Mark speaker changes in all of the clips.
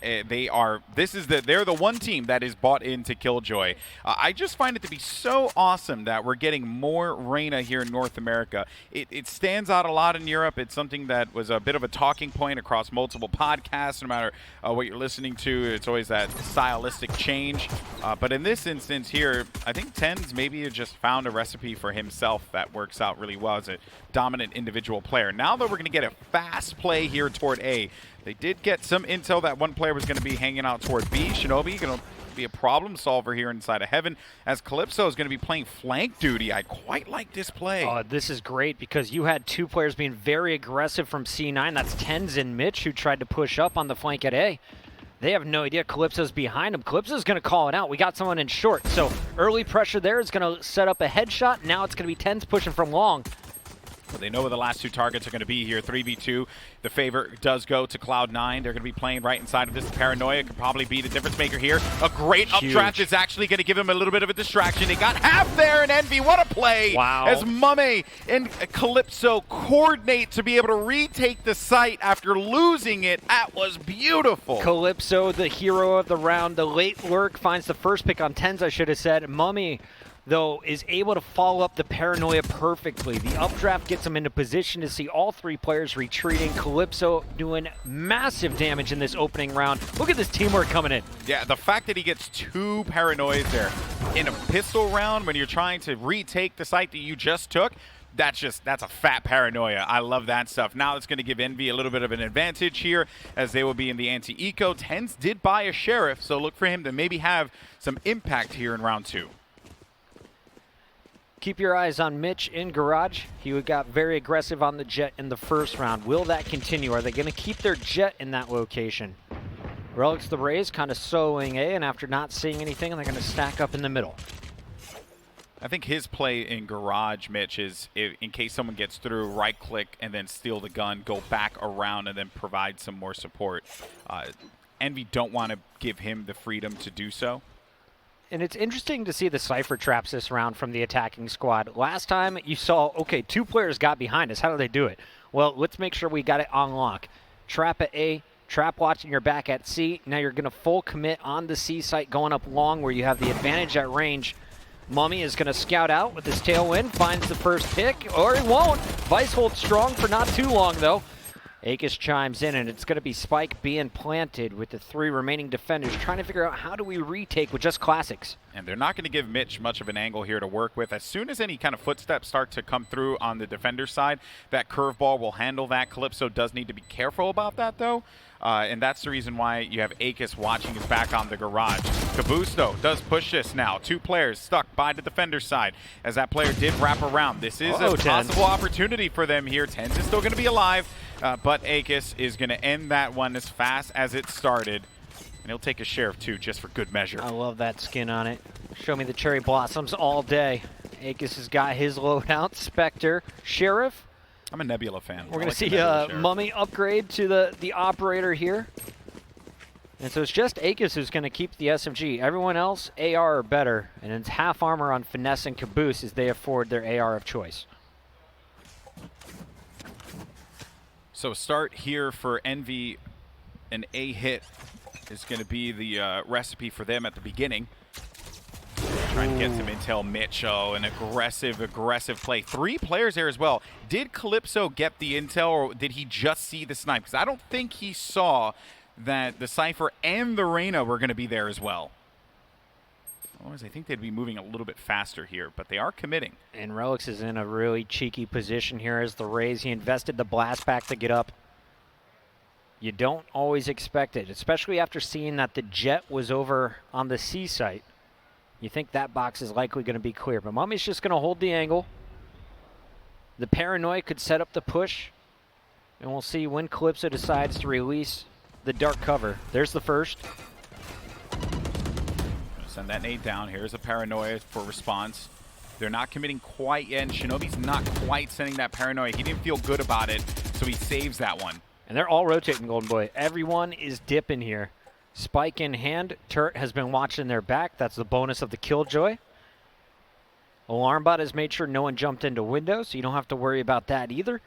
Speaker 1: They're the one team that is bought into Killjoy. I just find it to be so awesome that we're getting more Reyna here in North America. It stands out a lot in Europe. It's something that was a bit of a talking point across multiple podcasts. No matter what you're listening to, it's always that stylistic change. But in this instance here, I think Tens maybe just found a recipe for himself that works out really well as a dominant individual player. Now that we're going to get a fast play here toward A, they did get some intel that one player was going to be hanging out toward B. Shinobi going to be a problem solver here inside of Heaven, as Calypso is going to be playing flank duty. I quite like this play.
Speaker 2: This is great because you had two players being very aggressive from C9. That's Tens and Mitch, who tried to push up on the flank at A. They have no idea Calypso's behind him. Calypso's going to call it out. We got someone in short. So early pressure there is going to set up a headshot. Now it's going to be Tens pushing from long.
Speaker 1: But they know where the last two targets are going to be here. 3v2. The favor does go to Cloud9. They're going to be playing right inside of this. Paranoia could probably be the difference maker here. A great updraft is actually going to give him a little bit of a distraction. They got half there, and Envy, what a play!
Speaker 2: Wow.
Speaker 1: As Mame and Calypso coordinate to be able to retake the site after losing it. That was beautiful.
Speaker 2: Calypso, the hero of the round. The late lurk finds the first pick on Tens, I should have said. Mame, though, is able to follow up the Paranoia perfectly. The updraft gets him into position to see all three players retreating. Calypso doing massive damage in this opening round. Look at this teamwork coming in.
Speaker 1: Yeah, the fact that he gets two Paranoias there in a pistol round when you're trying to retake the site that you just took, that's a fat Paranoia. I love that stuff. Now it's going to give Envy a little bit of an advantage here, as they will be in the anti-eco. Tens did buy a Sheriff, so look for him to maybe have some impact here in round 2.
Speaker 2: Keep your eyes on Mitch in garage. He got very aggressive on the jet in the first round. Will that continue? Are they going to keep their jet in that location? Relics the Rays kind of soloing A, and after not seeing anything, they're going to stack up in the middle.
Speaker 1: I think his play in garage, Mitch, is in case someone gets through, right-click and then steal the gun, go back around, and then provide some more support. Envy don't want to give him the freedom to do so.
Speaker 2: And it's interesting to see the Cypher traps this round from the attacking squad. Last time you saw, okay, two players got behind us. How do they do it? Well, let's make sure we got it on lock. Trap at A, trap watching your back at C. Now you're going to full commit on the C site going up long where you have the advantage at range. Mummy is going to scout out with his tailwind, finds the first pick, or he won't. Vice holds strong for not too long, though. Akis chimes in, and it's going to be Spike being planted with the three remaining defenders, trying to figure out how do we retake with just classics.
Speaker 1: And they're not going to give Mitch much of an angle here to work with. As soon as any kind of footsteps start to come through on the defender side, that curveball will handle that. Calypso does need to be careful about that, though. And that's the reason why you have Akis watching his back on the garage. Caboose, though, does push this now. Two players stuck by the defender side as that player did wrap around. This is a possible opportunity for them here. Tens is still going to be alive, but Akis is going to end that one as fast as it started. And he'll take a Sheriff, too, just for good measure.
Speaker 2: I love that skin on it. Show me the cherry blossoms all day. Akis has got his loadout. Spectre, Sheriff.
Speaker 1: I'm a Nebula fan.
Speaker 2: We're going to see Mummy upgrade to the operator here. And so it's just Akis who's going to keep the SMG. Everyone else, AR or better. And it's half armor on Finesse and Caboose as they afford their AR of choice.
Speaker 1: So start here for Envy. An A hit is going to be the recipe for them at the beginning. Trying to get some intel. Mitch, an aggressive play. Three players there as well. Did Calypso get the intel, or did he just see the snipe? Because I don't think he saw that the Cypher and the Reyna were going to be there as well. Otherwise, I think they'd be moving a little bit faster here, but they are committing.
Speaker 2: And Relics is in a really cheeky position here as the Rays. He invested the blast pack to get up. You don't always expect it, especially after seeing that the jet was over on the C site. You think that box is likely going to be clear, but Mummy's just going to hold the angle. The Paranoia could set up the push, and we'll see when Calypso decides to release the dark cover. There's the first.
Speaker 1: Send that nade down. Here's a Paranoia for response. They're not committing quite yet, and Shinobi's not quite sending that Paranoia. He didn't feel good about it, so he saves that one.
Speaker 2: And they're all rotating, Golden Boy. Everyone is dipping here. Spike in hand. Turret has been watching their back. That's the bonus of the Killjoy. Alarmbot has made sure no one jumped into windows, so you don't have to worry about that either.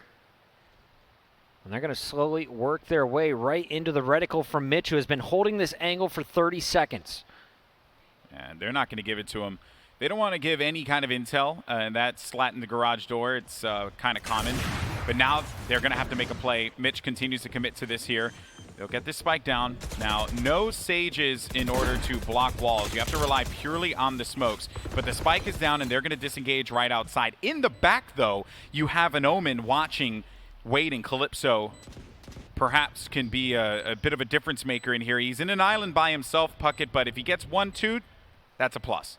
Speaker 2: And they're going to slowly work their way right into the reticle from Mitch, who has been holding this angle for 30 seconds.
Speaker 1: And they're not going to give it to him. They don't want to give any kind of intel, and that's slat in the garage door. It's kind of common. But now they're going to have to make a play. Mitch continues to commit to this here. They'll get this spike down. Now, no sages in order to block walls. You have to rely purely on the smokes. But the spike is down, and they're going to disengage right outside. In the back, though, you have an Omen watching, waiting. Calypso perhaps can be a bit of a difference maker in here. He's in an island by himself, Puckett, but if he gets 1-2, that's a plus.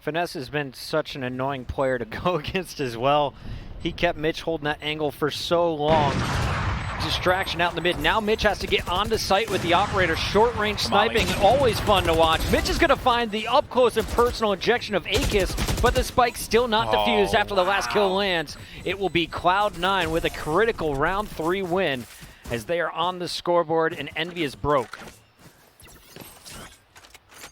Speaker 2: Finesse has been such an annoying player to go against as well. He kept Mitch holding that angle for so long. Distraction out in the mid. Now Mitch has to get onto site with the operator. Short range sniping, always fun to watch. Mitch is going to find the up close and personal injection of Aegis, but the spike still not defused after the last kill lands. It will be Cloud9 with a critical round 3 win as they are on the scoreboard and Envy is broke.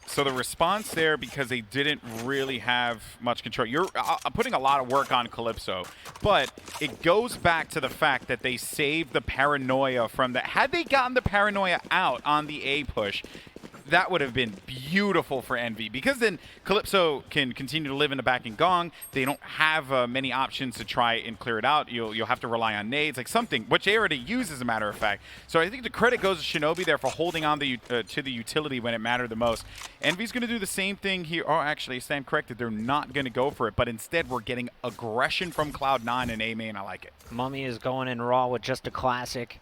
Speaker 1: So the response there, because they didn't really have much control. You're putting a lot of work on Calypso, but it goes back to the fact that they saved the paranoia from that. Had they gotten the paranoia out on the A push, that would have been beautiful for Envy, because then Calypso can continue to live in the back and gong. They don't have many options to try and clear it out. You'll have to rely on nades, like something, which they already use as a matter of fact. So I think the credit goes to Shinobi there for holding on to the utility when it mattered the most. Envy's going to do the same thing here. Oh, actually, I stand corrected. They're not going to go for it, but instead we're getting aggression from Cloud9 and A main. I like it.
Speaker 2: Mummy is going in raw with just a classic.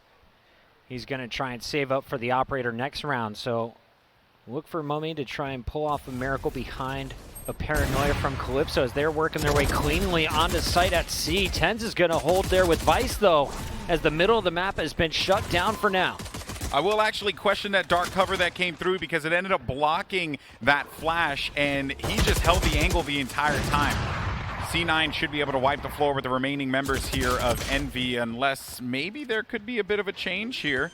Speaker 2: He's going to try and save up for the operator next round, so look for Mummy to try and pull off a miracle behind a paranoia from Calypso as they're working their way cleanly onto site at C. Tens is going to hold there with Vice, though, as the middle of the map has been shut down for now.
Speaker 1: I will actually question that dark cover that came through, because it ended up blocking that flash, and he just held the angle the entire time. C9 should be able to wipe the floor with the remaining members here of Envy, unless maybe there could be a bit of a change here.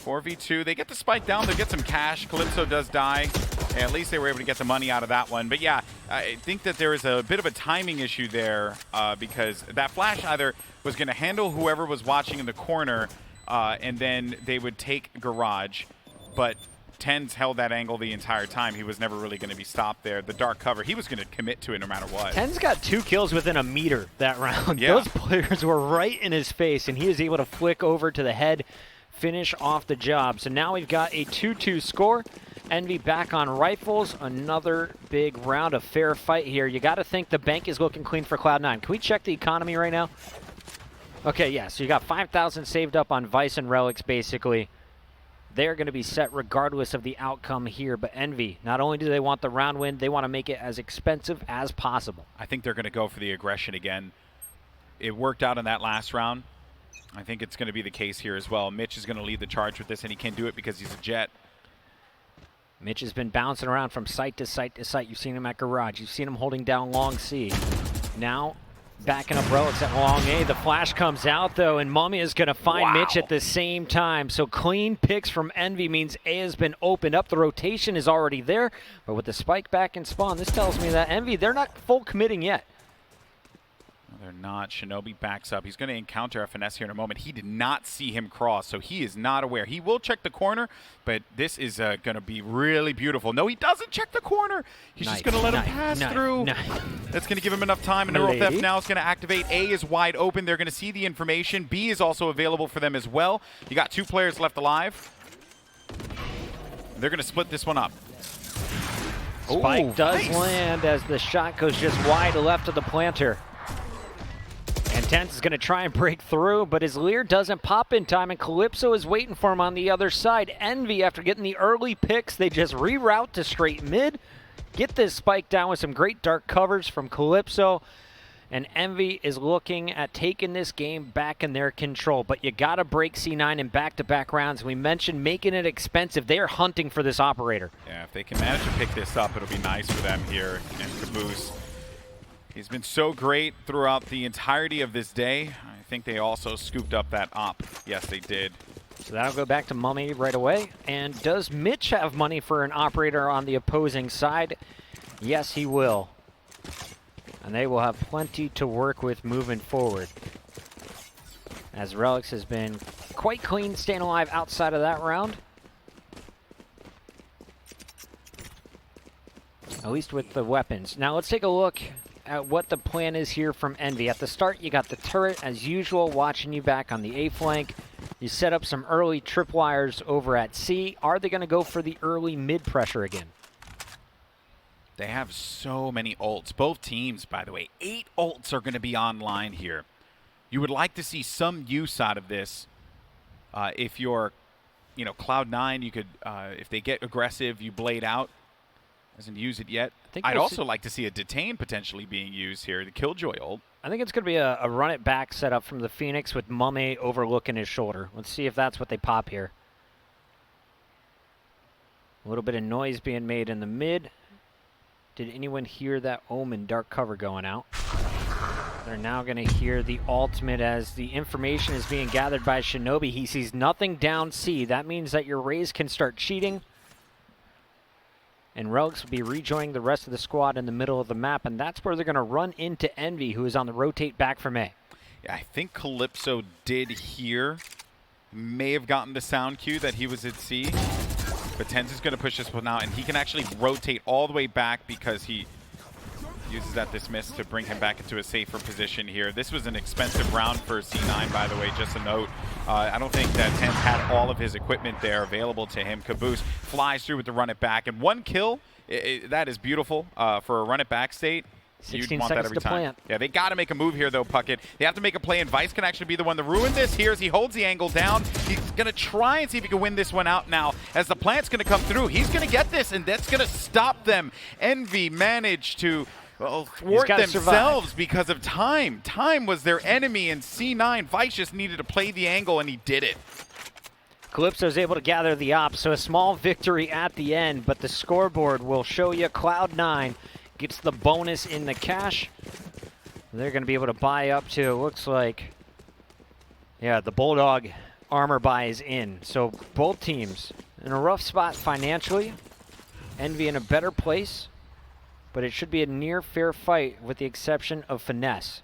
Speaker 1: 4v2, they get the spike down, they get some cash. Calypso does die. At least they were able to get the money out of that one. But yeah, I think that there is a bit of a timing issue there, because that flash either was going to handle whoever was watching in the corner, and then they would take garage. But Tens held that angle the entire time. He was never really going to be stopped there. The dark cover, he was going to commit to it no matter what.
Speaker 2: Tens got 2 kills within a meter that round.
Speaker 1: Yeah.
Speaker 2: Those players were right in his face, and he was able to flick over to the head, finish off the job. So now we've got a 2-2 score. Envy back on rifles. Another big round of fair fight here. You got to think the bank is looking clean for Cloud9. Can we check the economy right now? Okay, yeah, so you got 5,000 saved up on Vice and Relics, basically. They're going to be set regardless of the outcome here. But Envy, not only do they want the round win, they want to make it as expensive as possible.
Speaker 1: I think they're going to go for the aggression again. It worked out in that last round. I think it's going to be the case here as well. Mitch is going to lead the charge with this, and he can do it because he's a jet.
Speaker 2: Mitch has been bouncing around from site to site to site. You've seen him at garage. You've seen him holding down long C. Now backing up Relics at long A. The flash comes out, though, and Mummy is going to find Mitch at the same time. So clean picks from Envy means A has been opened up. The rotation is already there, but with the spike back in spawn, this tells me that Envy, they're not full committing yet.
Speaker 1: They're not. Shinobi backs up. He's going to encounter a finesse here in a moment. He did not see him cross, so he is not aware. He will check the corner, but this is going to be really beautiful. No, he doesn't check the corner. He's just going to let him pass through. That's going to give him enough time, and Neural Theft now is going to activate. A is wide open. They're going to see the information. B is also available for them as well. You got 2 players left alive. They're going to split this one up.
Speaker 2: Spike does land as the shot goes just wide left of the planter. And Tense is going to try and break through, but his Lear doesn't pop in time, and Calypso is waiting for him on the other side. Envy, after getting the early picks, they just reroute to straight mid, get this spike down with some great dark covers from Calypso, and Envy is looking at taking this game back in their control. But you got to break C9 in back-to-back rounds. We mentioned making it expensive. They are hunting for this operator.
Speaker 1: Yeah, if they can manage to pick this up, it'll be nice for them here. And Caboose, he's been so great throughout the entirety of this day. I think they also scooped up that op. Yes, they did.
Speaker 2: So that'll go back to Mummy right away. And does Mitch have money for an operator on the opposing side? Yes, he will. And they will have plenty to work with moving forward. as Relics has been quite clean staying alive outside of that round. At least with the weapons. Now let's take a look at what the plan is here from Envy. At the start, you got the turret, as usual, watching you back on the A flank. You set up some early tripwires over at C. Are they going to go for the early mid pressure again?
Speaker 1: They have so many ults. Both teams, by the way, 8 ults are going to be online here. You would like to see some use out of this. If you're, Cloud9, you could, if they get aggressive, you blade out. Hasn't used it yet. I'd also like to see a detain potentially being used here, the Killjoy ult. I
Speaker 2: think it's going to be a run it back setup from the Phoenix with Mummy overlooking his shoulder. Let's see if that's what they pop here. A little bit of noise being made in the mid. Did anyone hear that Omen dark cover going out? They're now going to hear the ultimate as the information is being gathered by Shinobi. He sees nothing down C. That means that your Rays can start cheating. And Relics will be rejoining the rest of the squad in the middle of the map, and that's where they're going to run into Envy, who is on the rotate back from A.
Speaker 1: Yeah, I think Calypso did hear, may have gotten the sound cue that he was at C, but Tens is going to push this one out, and he can actually rotate all the way back because he uses that dismiss to bring him back into a safer position here. This was an expensive round for C9, by the way, just a note. I don't think that Tens had all of his equipment there available to him. Caboose flies through with the run it back, and 1 kill, that is beautiful for a run it back state.
Speaker 2: 16 seconds to plant.
Speaker 1: Yeah, they got to make a move here, though, Puckett. They have to make a play, and Vice can actually be the one to ruin this here as he holds the angle down. He's going to try and see if he can win this one out now. As the plant's going to come through, he's going to get this, and that's going to stop them. Envy managed to thwart themselves because of time. Time was their enemy, and C9, Vice just needed to play the angle, and he did it.
Speaker 2: Calypso's able to gather the ops, so a small victory at the end, but the scoreboard will show you Cloud9 gets the bonus in the cash. They're going to be able to buy up to, looks like, yeah, the Bulldog armor buy is in. So both teams in a rough spot financially. Envy in a better place, but it should be a near fair fight with the exception of Finesse.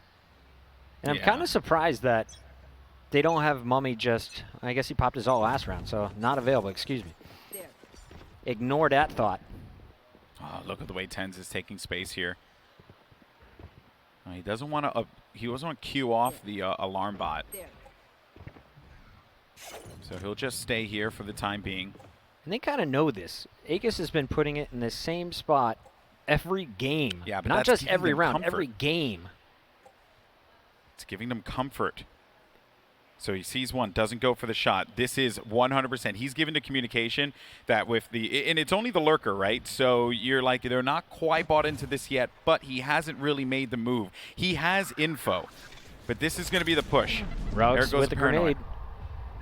Speaker 2: And I'm kind of surprised that they don't have Mummy just, I guess he popped his ult last round, so not available, excuse me. Ignore that thought.
Speaker 1: Oh, look at the way Tens is taking space here. He doesn't want to, he doesn't want to queue off the alarm bot. So he'll just stay here for the time being.
Speaker 2: And they kind of know this. Aegis has been putting it in the same spot every game.
Speaker 1: Yeah, but
Speaker 2: not just every round,
Speaker 1: comfort.
Speaker 2: every game.
Speaker 1: It's giving them comfort. So he sees one, doesn't go for the shot. This is 100%. He's given the communication that with the, and it's only the lurker, right? So you're like, they're not quite bought into this yet, but he hasn't really made the move. He has info, but this is going to be the push.
Speaker 2: Relics with the grenade.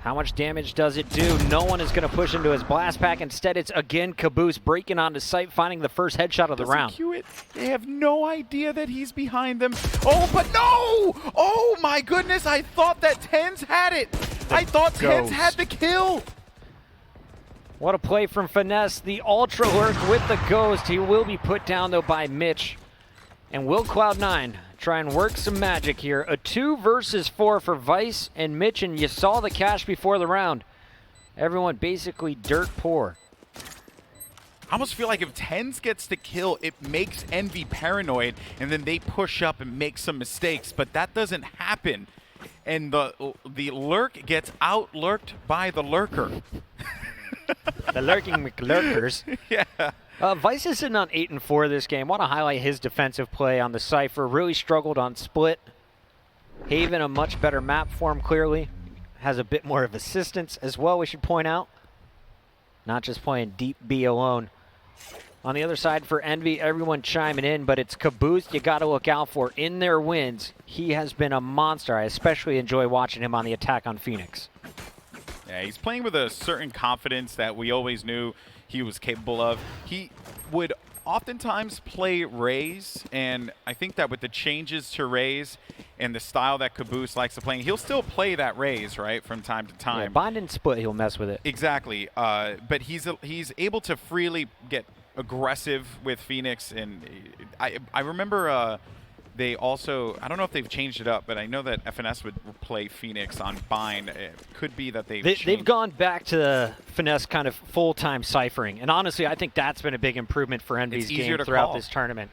Speaker 2: How much damage does it do? No one is going to push into his blast pack. Instead, it's again Caboose breaking onto site, finding the first headshot of the round.
Speaker 1: Cue it. They have no idea that he's behind them. Oh, but no! Oh my goodness! I thought that Tens had it. I thought Tens had the kill.
Speaker 2: What a play from Finesse. The Ultra Lurk with the Ghost. He will be put down though by Mitch. And will Cloud9 try and work some magic here? A 2 versus 4 for Vice and Mitch, and you saw the cash before the round. Everyone basically dirt poor.
Speaker 1: I almost feel like if Tens gets the kill, it makes Envy paranoid, and then they push up and make some mistakes, but that doesn't happen. And the Lurk gets out-lurked by the Lurker.
Speaker 2: The lurking McLurkers.
Speaker 1: Yeah.
Speaker 2: Vice is sitting on 8-4 this game. Want to highlight his defensive play on the Cypher. Really struggled on split. Haven, a much better map form, clearly. Has a bit more of assistance as well, we should point out. Not just playing deep B alone. On the other side for Envy, everyone chiming in, but it's Caboose you got to look out for in their wins. He has been a monster. I especially enjoy watching him on the attack on Phoenix.
Speaker 1: Yeah, he's playing with a certain confidence that we always knew he was capable of. He would oftentimes play Rays, and I think that with the changes to Rays and the style that Caboose likes to play, he'll still play that Rays, right, from time to time.
Speaker 2: Yeah, bind and split, he'll mess with it.
Speaker 1: Exactly. But he's able to freely get aggressive with Phoenix, and I remember they also, I don't know if they've changed it up, but I know that FNS would play Phoenix on Bind. It could be that
Speaker 2: they've gone back to the Finesse kind of full-time ciphering. And honestly, I think that's been a big improvement for Envy's game throughout this tournament.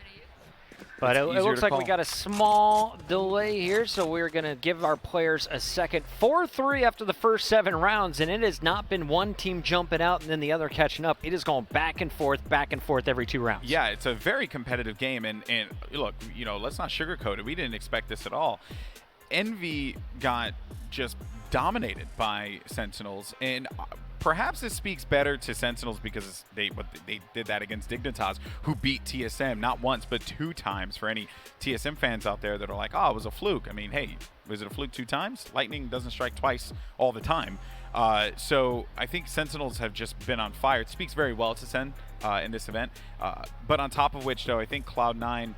Speaker 2: But it looks like we got a small delay here, so we're going to give our players a second. 4-3 after the first 7 rounds, and it has not been one team jumping out and then the other catching up. It is going back and forth every 2 rounds.
Speaker 1: Yeah, it's a very competitive game, and look, you know, let's not sugarcoat it. We didn't expect this at all. Envy got just dominated by Sentinels, and perhaps this speaks better to Sentinels because they did that against Dignitas, who beat TSM not once but 2 times. For any TSM fans out there that are like, oh, it was a fluke. I mean, hey, was it a fluke 2 times? Lightning doesn't strike twice all the time. So I think Sentinels have just been on fire. It speaks very well to Sen in this event. But on top of which, though, I think Cloud9,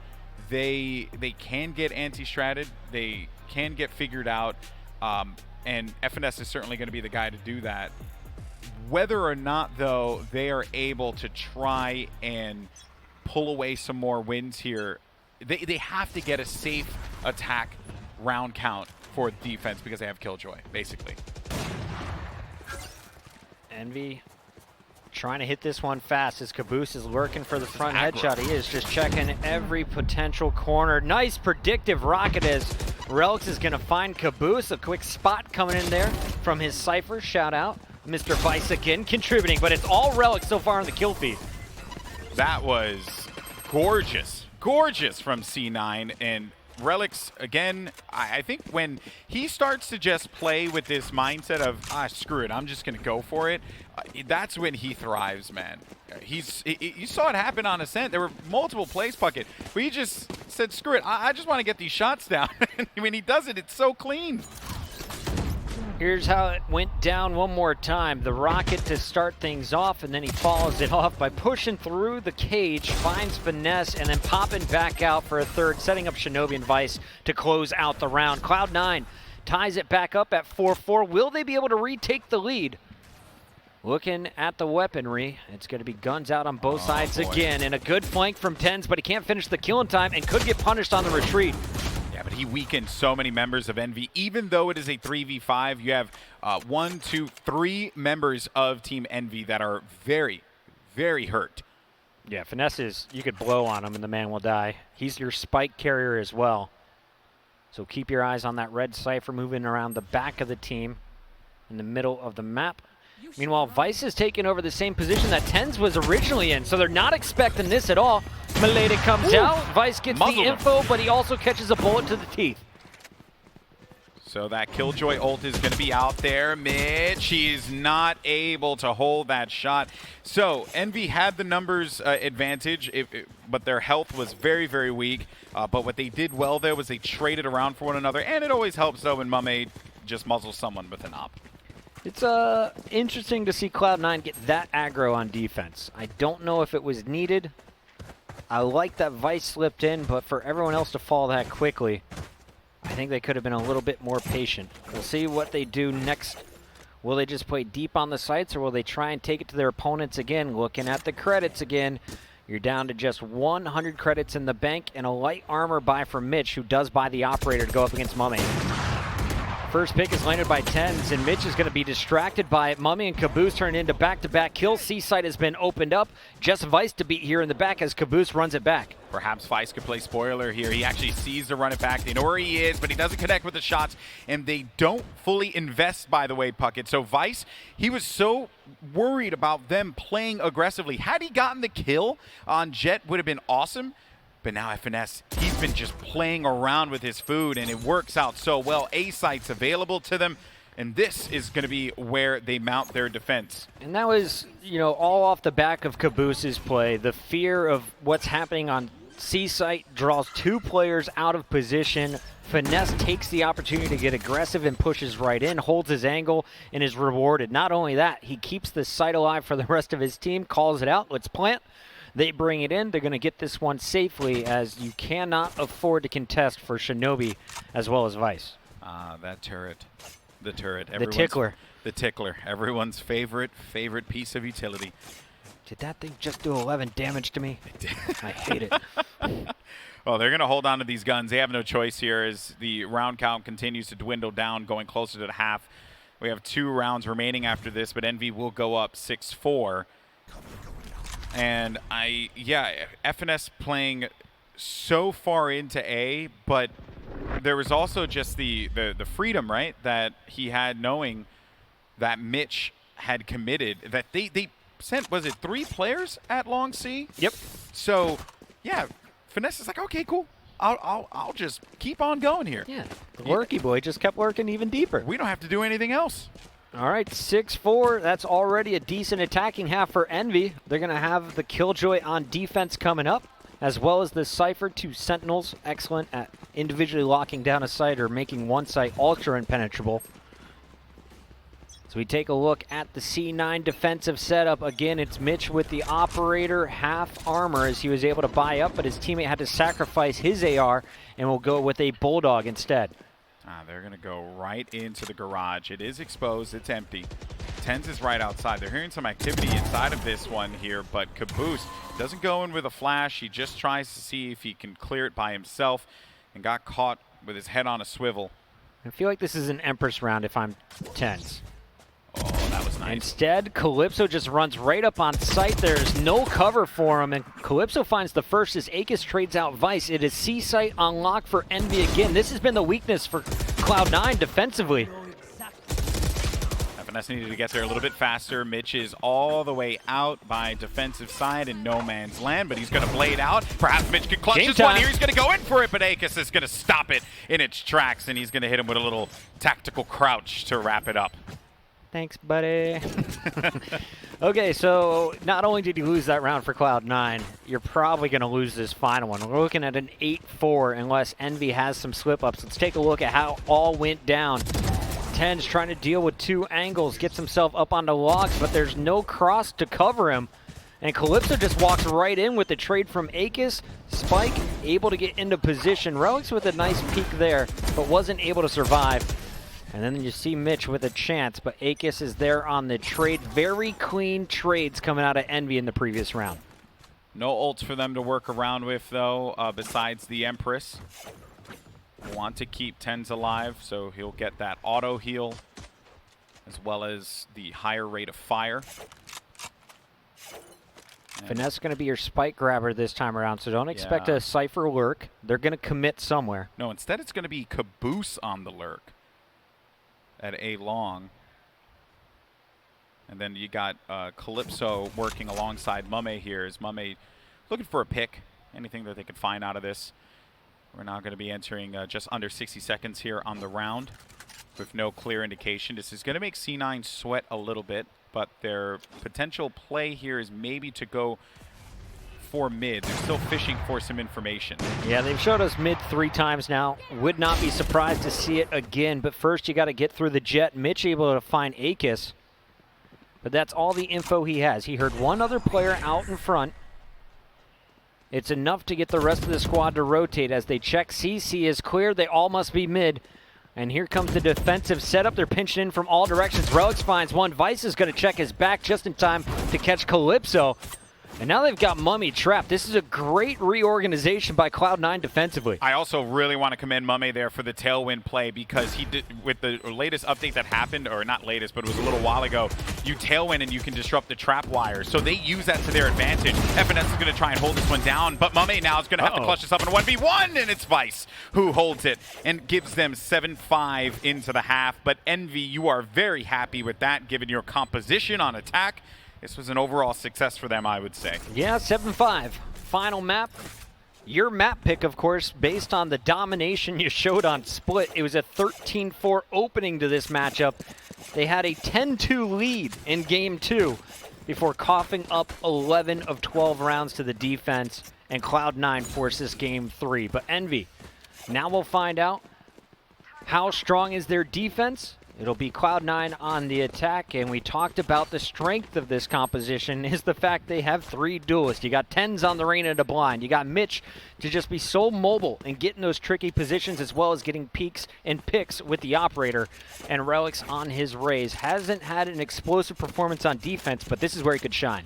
Speaker 1: they can get anti-stratted. They can get figured out. And FNS is certainly going to be the guy to do that. Whether or not, though, they are able to try and pull away some more wins here, they have to get a safe attack round count for defense because they have Killjoy, basically.
Speaker 2: Envy trying to hit this one fast as Caboose is lurking for the front headshot. He is just checking every potential corner. Nice predictive rocket as Relix is going to find Caboose. A quick spot coming in there from his Cypher. Shout out. Mr. Vice again contributing, but it's all Relic so far in the kill feed.
Speaker 1: That was gorgeous. Gorgeous from C9. And Relix, again, I think when he starts to just play with this mindset of, screw it, I'm just going to go for it, that's when he thrives, man. You saw it happen on Ascent. There were multiple plays, Puckett, but he just said, screw it, I just want to get these shots down. When he does it, it's so clean.
Speaker 2: Here's how it went down one more time. The rocket to start things off, and then he follows it off by pushing through the cage, finds Finesse, and then popping back out for a third, setting up Shinobi and Vice to close out the round. Cloud9 ties it back up at 4-4. Will they be able to retake the lead? Looking at the weaponry, it's going to be guns out on both sides again, and a good flank from Tens, but he can't finish the kill in time and could get punished on the retreat.
Speaker 1: Yeah, but he weakened so many members of Envy. Even though it is a 3v5, you have 1, 2, 3 members of Team Envy that are very, very hurt.
Speaker 2: Yeah, Finesse is, you could blow on him and the man will die. He's your spike carrier as well. So keep your eyes on that red Cypher moving around the back of the team in the middle of the map. Meanwhile, Vice is taking over the same position that Tens was originally in, so they're not expecting this at all. Maleda comes out, Vice gets the info, but he also catches a bullet to the teeth.
Speaker 1: So that Killjoy ult is going to be out there mid. She's not able to hold that shot. So Envy had the numbers advantage, but their health was very, very weak. But what they did well there was they traded around for one another, and it always helps, though, when Mame just muzzles someone with an op.
Speaker 2: It's interesting to see Cloud9 get that aggro on defense. I don't know if it was needed. I like that Vice slipped in, but for everyone else to fall that quickly, I think they could have been a little bit more patient. We'll see what they do next. Will they just play deep on the sites, or will they try and take it to their opponents again? Looking at the credits again, you're down to just 100 credits in the bank and a light armor buy from Mitch, who does buy the operator to go up against Mame. First pick is landed by Tens, and Mitch is going to be distracted by it. Mummy and Caboose turn into back-to-back kills. C-site has been opened up. Just Vice to beat here in the back as Caboose runs it back.
Speaker 1: Perhaps Vice could play spoiler here. He actually sees the run it back. They know where he is, but he doesn't connect with the shots, and they don't fully invest, by the way, Puckett. So Vice, he was so worried about them playing aggressively. Had he gotten the kill on Jet, would have been awesome. But now FNS, he's been just playing around with his food, and it works out so well. A site's available to them, and this is going to be where they mount their defense.
Speaker 2: And that was, you know, all off the back of Caboose's play. The fear of what's happening on C site draws 2 players out of position. Finesse takes the opportunity to get aggressive and pushes right in, holds his angle, and is rewarded. Not only that, he keeps the site alive for the rest of his team, calls it out, let's plant. They bring it in. They're going to get this one safely, as you cannot afford to contest for Shinobi as well as Vice.
Speaker 1: That turret. The turret.
Speaker 2: The tickler.
Speaker 1: The tickler. Everyone's favorite piece of utility.
Speaker 2: Did that thing just do 11 damage to me? I hate it.
Speaker 1: Well, they're going to hold on to these guns. They have no choice here as the round count continues to dwindle down, going closer to the half. We have 2 rounds remaining after this, but Envy will go up 6-4. And FNS playing so far into A, but there was also just the freedom, right, that he had knowing that Mitch had committed, that they sent, was it 3 players at Long C?
Speaker 2: Yep.
Speaker 1: So, yeah, Finesse is like, okay, cool. I'll just keep on going here.
Speaker 2: Yeah, the Lurky boy just kept working even deeper.
Speaker 1: We don't have to do anything else.
Speaker 2: All right, 6-4. That's already a decent attacking half for Envy. They're going to have the Killjoy on defense coming up, as well as the Cypher. 2 Sentinels, excellent at individually locking down a site or making one site ultra impenetrable. So we take a look at the C9 defensive setup. Again, it's Mitch with the Operator half armor as he was able to buy up, but his teammate had to sacrifice his AR and will go with a Bulldog instead.
Speaker 1: They're going to go right into the garage. It is exposed. It's empty. Tens is right outside. They're hearing some activity inside of this one here, but Caboose doesn't go in with a flash. He just tries to see if he can clear it by himself and got caught with his head on a swivel.
Speaker 2: I feel like this is an Empress round if I'm Tens.
Speaker 1: Oh, that was nice.
Speaker 2: Instead, Calypso just runs right up on site. There's no cover for him, and Calypso finds the first as Aegis trades out Vice. It is C site on lock for Envy again. This has been the weakness for Cloud9 defensively.
Speaker 1: FNS needed to get there a little bit faster. Mitch is all the way out by defensive side in no man's land, but he's going to blade out. Perhaps Mitch can clutch this one here. He's going to go in for it, but Aegis is going to stop it in its tracks, and he's going to hit him with a little tactical crouch to wrap it up.
Speaker 2: Thanks, buddy. Okay, so not only did you lose that round for Cloud9, you're probably going to lose this final one. We're looking at an 8-4 unless Envy has some slip-ups. Let's take a look at how all went down. Tens trying to deal with 2 angles, gets himself up onto logs, but there's no cross to cover him. And Calypso just walks right in with the trade from Aegis. Spike able to get into position. Relics with a nice peek there, but wasn't able to survive. And then you see Mitch with a chance, but Aegis is there on the trade. Very clean trades coming out of Envy in the previous round.
Speaker 1: No ults for them to work around with, though, besides the Empress. Want to keep Tens alive, so he'll get that auto heal, as well as the higher rate of fire.
Speaker 2: Finesse going to be your spike grabber this time around, so don't expect a Cypher lurk. They're going to commit somewhere.
Speaker 1: No, instead it's going to be Caboose on the lurk at A long. And then you got Calypso working alongside Mame here. Is Mame looking for a pick? Anything that they could find out of this. We're now going to be entering just under 60 seconds here on the round with no clear indication. This is going to make C9 sweat a little bit, but their potential play here is maybe to go for mid. They're still fishing for some information.
Speaker 2: Yeah, they've showed us mid 3 times now. Would not be surprised to see it again, but first you got to get through the jet. Mitch able to find Aegis, but that's all the info he has. He heard one other player out in front. It's enough to get the rest of the squad to rotate as they check. CC is clear. They all must be mid. And here comes the defensive setup. They're pinching in from all directions. Relics finds one. Vice is going to check his back just in time to catch Calypso. And now they've got Mummy trapped. This is a great reorganization by Cloud9 defensively.
Speaker 1: I also really want to commend Mummy there for the tailwind play, because he did, with the latest update that happened, or not latest, but it was a little while ago, you tailwind and you can disrupt the trap wires. So they use that to their advantage. FNS is going to try and hold this one down, but Mummy now is going to have to clutch this up in a 1v1, and it's Vice who holds it and gives them 7-5 into the half. But Envy, you are very happy with that, given your composition on attack. This was an overall success for them, I would say.
Speaker 2: Yeah, 7-5. Final map. Your map pick, of course, based on the domination you showed on Split. It was a 13-4 opening to this matchup. They had a 10-2 lead in Game 2 before coughing up 11 of 12 rounds to the defense, and Cloud9 forces Game 3. But Envy, now we'll find out how strong is their defense. It'll be Cloud9 on the attack, and we talked about the strength of this composition is the fact they have 3 duelists. You got Tens on the Reign of the Blind. You got Mitch to just be so mobile and get in those tricky positions, as well as getting peeks and picks with the Operator. And Relics on his Raze. Hasn't had an explosive performance on defense, but this is where he could shine.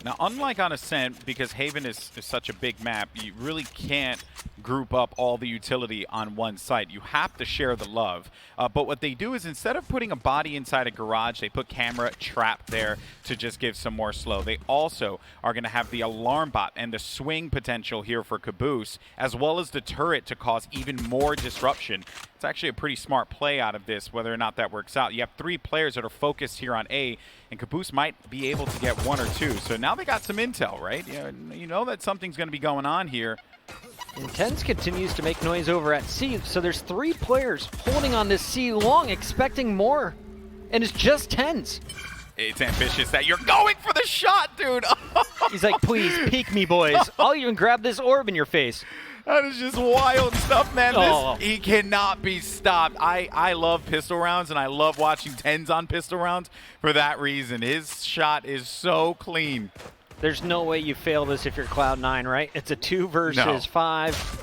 Speaker 1: Now, unlike on Ascent, because Haven is such a big map, you really can't group up all the utility on one site. You have to share the love. But what they do is instead of putting a body inside a garage, they put camera trap there to just give some more slow. They also are going to have the alarm bot and the swing potential here for Caboose, as well as the turret to cause even more disruption. It's actually a pretty smart play out of this, whether or not that works out. You have 3 players that are focused here on A, and Caboose might be able to get 1 or 2. So now they got some intel, right? You know that something's going to be going on here.
Speaker 2: And TenZ continues to make noise over at C, so there's 3 players holding on this C long, expecting more. And it's just TenZ.
Speaker 1: It's ambitious that you're going for the shot, dude.
Speaker 2: He's like, please, peek me, boys. I'll even grab this orb in your face.
Speaker 1: That is just wild stuff, man. He cannot be stopped. I love pistol rounds, and I love watching TenZ on pistol rounds for that reason. His shot is so clean.
Speaker 2: There's no way you fail this if you're Cloud9, right? It's a 2 versus 5.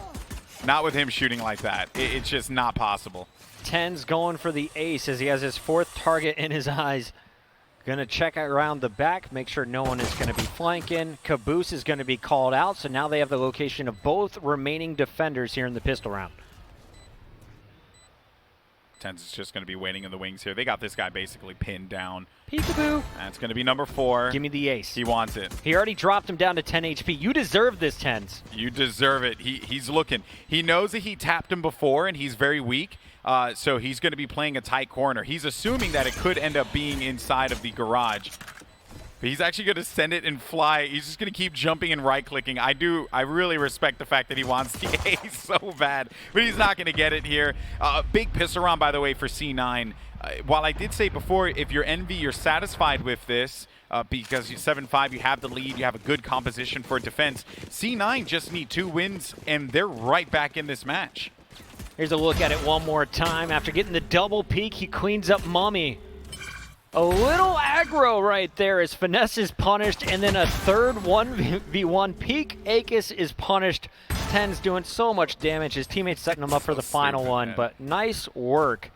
Speaker 1: Not with him shooting like that. It's just not possible.
Speaker 2: TenZ going for the ace as he has his 4th target in his eyes. Gonna check around the back, make sure no one is gonna be flanking. Caboose is gonna be called out, so now they have the location of both remaining defenders here in the pistol round.
Speaker 1: TenZ is just gonna be waiting in the wings here. They got this guy basically pinned down.
Speaker 2: Peekaboo.
Speaker 1: That's gonna be number 4.
Speaker 2: Give me the ace.
Speaker 1: He wants it.
Speaker 2: He already dropped him down to 10 HP. You deserve this, TenZ.
Speaker 1: You deserve it. He's looking. He knows that he tapped him before, and he's very weak. So he's going to be playing a tight corner. He's assuming that it could end up being inside of the garage. But he's actually going to send it and fly. He's just going to keep jumping and right-clicking. I really respect the fact that he wants the ace so bad. But he's not going to get it here. Big piss around, by the way, for C9. While I did say before, if you're Envy, you're satisfied with this. Because you're 7-5, you have the lead, you have a good composition for defense. C9 just need 2 wins, and they're right back in this match.
Speaker 2: Here's a look at it one more time. After getting the double peek, he cleans up Mummy. A little aggro right there as Finesse is punished, and then a third 1v1 peek. Akis is punished. TenZ doing so much damage. His teammates setting him up for the final one, but nice work.